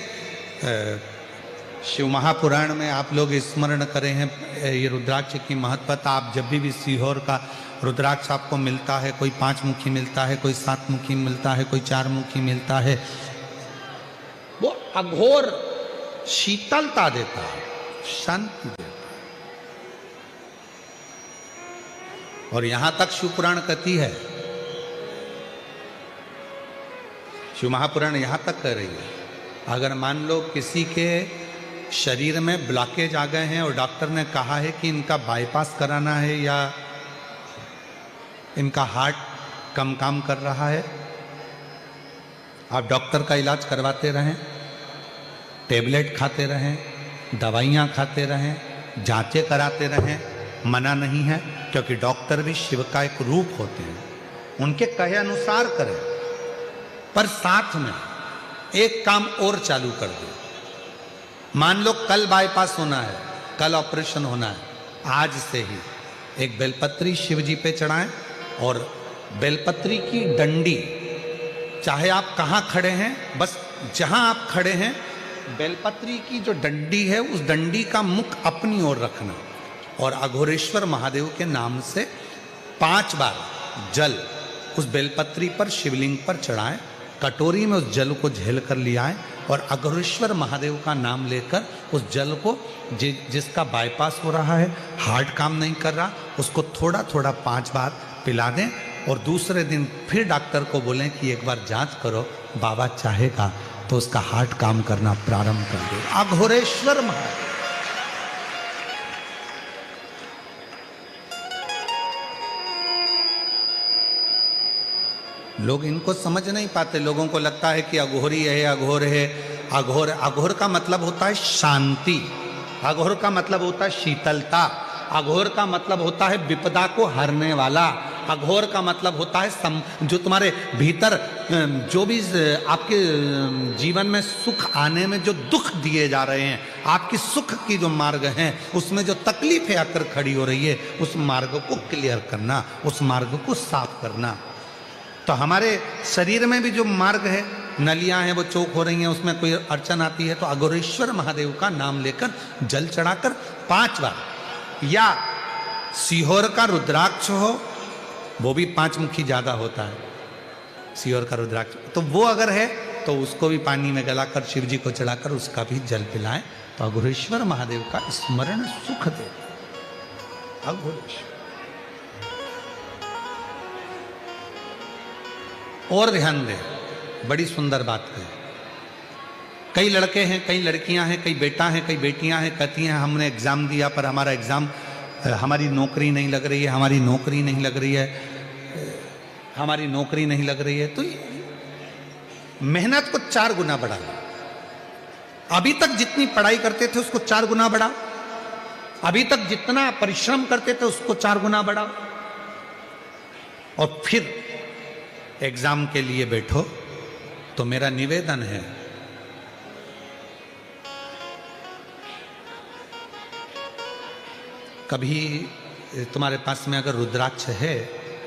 शिव महापुराण में आप लोग स्मरण करें हैं ये रुद्राक्ष की महत्वता। आप जब भी सीहोर का रुद्राक्ष आपको मिलता है, कोई 5 मुखी मिलता है, कोई 7 मुखी मिलता है, कोई 4 मुखी मिलता है, वो अघोर शीतलता देता है, शांति देता है। और यहां तक शिव पुराण कहती है, शिव महापुराण यहां तक कह रही है, अगर मान लो किसी के शरीर में ब्लॉकेज आ गए हैं और डॉक्टर ने कहा है कि इनका बाईपास कराना है या इनका हार्ट कम काम कर रहा है, आप डॉक्टर का इलाज करवाते रहें, टेबलेट खाते रहें, दवाइयाँ खाते रहें, जांचें कराते रहें, मना नहीं है, क्योंकि डॉक्टर भी शिव का एक रूप होते हैं, उनके कहे अनुसार करें। पर साथ में एक काम और चालू कर दो। मान लो कल बाईपास होना है, कल ऑपरेशन होना है, आज से ही एक बेलपत्री शिव जी पे चढ़ाएं और बेलपत्री की डंडी, चाहे आप कहाँ खड़े हैं, बस जहां आप खड़े हैं, बेलपत्री की जो डंडी है उस डंडी का मुख अपनी ओर रखना और अघोरेश्वर महादेव के नाम से 5 बार जल उस बेलपत्री पर शिवलिंग पर चढ़ाएं, कटोरी में उस जल को झेल कर ले आएं और अघोरेश्वर महादेव का नाम लेकर उस जल को जिसका बाईपास हो रहा है, हार्ट काम नहीं कर रहा, उसको थोड़ा थोड़ा 5 बार पिला दें और दूसरे दिन फिर डॉक्टर को बोलें कि एक बार जांच करो, बाबा चाहेगा तो उसका हार्ट काम करना प्रारंभ कर दे। अघोरेश्वर महादेव लोग इनको समझ नहीं पाते। लोगों को लगता है कि अघोरी है, अघोर है। अघोर का मतलब होता है शांति, अघोर का मतलब होता है शीतलता, अघोर का मतलब होता है विपदा को हरने वाला, अघोर का मतलब होता है जो तुम्हारे भीतर जो भी आपके जीवन में सुख आने में जो दुख दिए जा रहे हैं, आपकी सुख की जो मार्ग हैं उसमें जो तकलीफें आकर खड़ी हो रही है, उस मार्ग को क्लियर करना, उस मार्ग को साफ करना। तो हमारे शरीर में भी जो मार्ग है, नलियां हैं वो चौक हो रही हैं, उसमें कोई अड़चन आती है तो अघोरेश्वर महादेव का नाम लेकर जल चढ़ाकर 5 बार, या सीहोर का रुद्राक्ष हो, वो भी 5 मुखी ज्यादा होता है, सीहोर का रुद्राक्ष, तो वो अगर है तो उसको भी पानी में गलाकर शिव जी को चढ़ाकर उसका भी जल पिलाएं तो अघोरेश्वर महादेव का स्मरण सुख दे। अघोरेश्वर और ध्यान दे, बड़ी सुंदर बात है। कई लड़के हैं, कई लड़कियां हैं, कई बेटा हैं, कई बेटियां हैं, कहती हैं हमने एग्जाम दिया पर हमारा एग्जाम, हमारी नौकरी नहीं लग रही है, हमारी नौकरी नहीं लग रही है, हमारी नौकरी नहीं लग रही है। तो मेहनत को 4 गुना बढ़ा, अभी तक जितनी पढ़ाई करते थे उसको 4 गुना बढ़ा, अभी तक जितना परिश्रम करते थे उसको 4 गुना बढ़ा, और फिर एग्जाम के लिए बैठो। तो मेरा निवेदन है, कभी तुम्हारे पास में अगर रुद्राक्ष है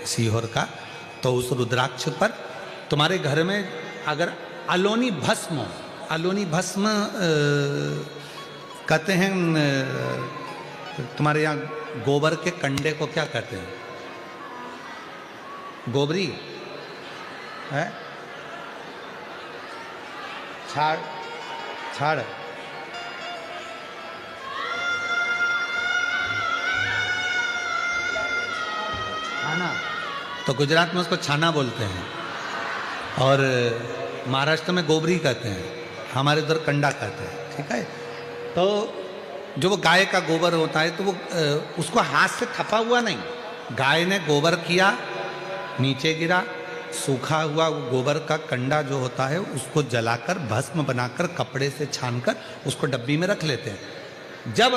सीहोर का, तो उस रुद्राक्ष पर तुम्हारे घर में अगर अलोनी भस्म, अलोनी भस्म कहते हैं, तुम्हारे यहाँ गोबर के कंडे को क्या कहते हैं? गोबरी है, छाड़, छाड़, छाना, तो गुजरात में उसको छाना बोलते हैं और महाराष्ट्र में गोबरी कहते हैं, हमारे उधर कंडा कहते हैं। ठीक है, तो जो वो गाय का गोबर होता है तो वो उसको हाथ से थपा हुआ नहीं, गाय ने गोबर किया, नीचे गिरा, सूखा हुआ वो गोबर का कंडा जो होता है उसको जलाकर भस्म बनाकर कपड़े से छानकर उसको डब्बी में रख लेते हैं। जब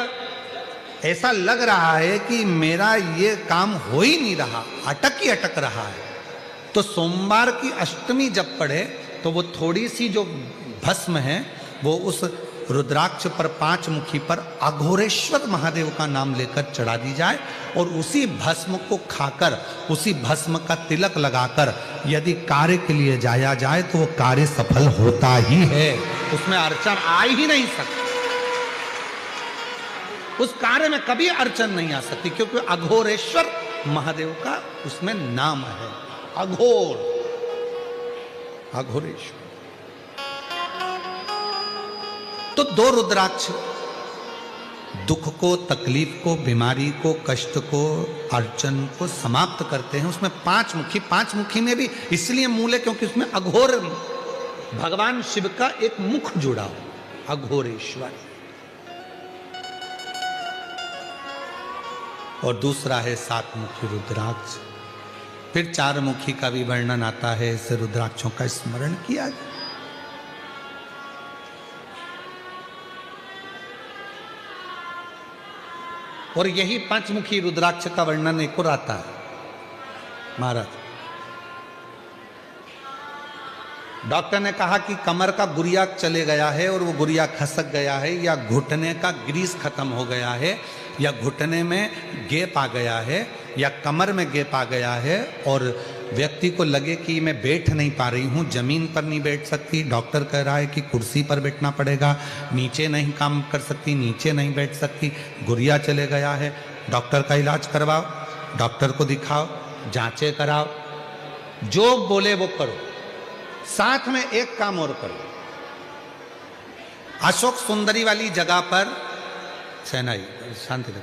ऐसा लग रहा है कि मेरा ये काम हो ही नहीं रहा, अटक ही अटक रहा है, तो सोमवार की अष्टमी जब पढ़े तो वो थोड़ी सी जो भस्म है वो उस रुद्राक्ष पर 5 मुखी पर अघोरेश्वर महादेव का नाम लेकर चढ़ा दी जाए, और उसी भस्म को खाकर, उसी भस्म का तिलक लगाकर यदि कार्य के लिए जाया जाए तो वो कार्य सफल होता ही है, उसमें अड़चन आ ही नहीं सकती, उस कार्य में कभी अड़चन नहीं आ सकती, क्योंकि अघोरेश्वर महादेव का उसमें नाम है, अघोर, अघोरेश्वर। तो 2 रुद्राक्ष दुख को, तकलीफ को, बीमारी को, कष्ट को, अड़चन को समाप्त करते हैं। उसमें 5 मुखी, 5 मुखी में भी इसलिए मूल है क्योंकि उसमें अघोर भगवान शिव का एक मुख जुड़ा हो, अघोरेश्वर। और दूसरा है 7 मुखी रुद्राक्ष। फिर 4 मुखी का भी वर्णन आता है, ऐसे रुद्राक्षों का स्मरण किया जाए। और यही 5 मुखी रुद्राक्ष का वर्णन एक और आता है महाराज। डॉक्टर ने कहा कि कमर का गुरिया चले गया है और वो गुरिया खसक गया है, या घुटने का ग्रीस खत्म हो गया है, या घुटने में गैप आ गया है, या कमर में गैप आ गया है, और व्यक्ति को लगे कि मैं बैठ नहीं पा रही हूँ, जमीन पर नहीं बैठ सकती, डॉक्टर कह रहा है कि कुर्सी पर बैठना पड़ेगा, नीचे नहीं काम कर सकती, नीचे नहीं बैठ सकती, गुरिया चले गया है, डॉक्टर का इलाज करवाओ, डॉक्टर को दिखाओ, जांचें कराओ, जो बोले वो करो। साथ में एक काम और करो, अशोक सुंदरी वाली जगह पर, सेनाई शांति रखो।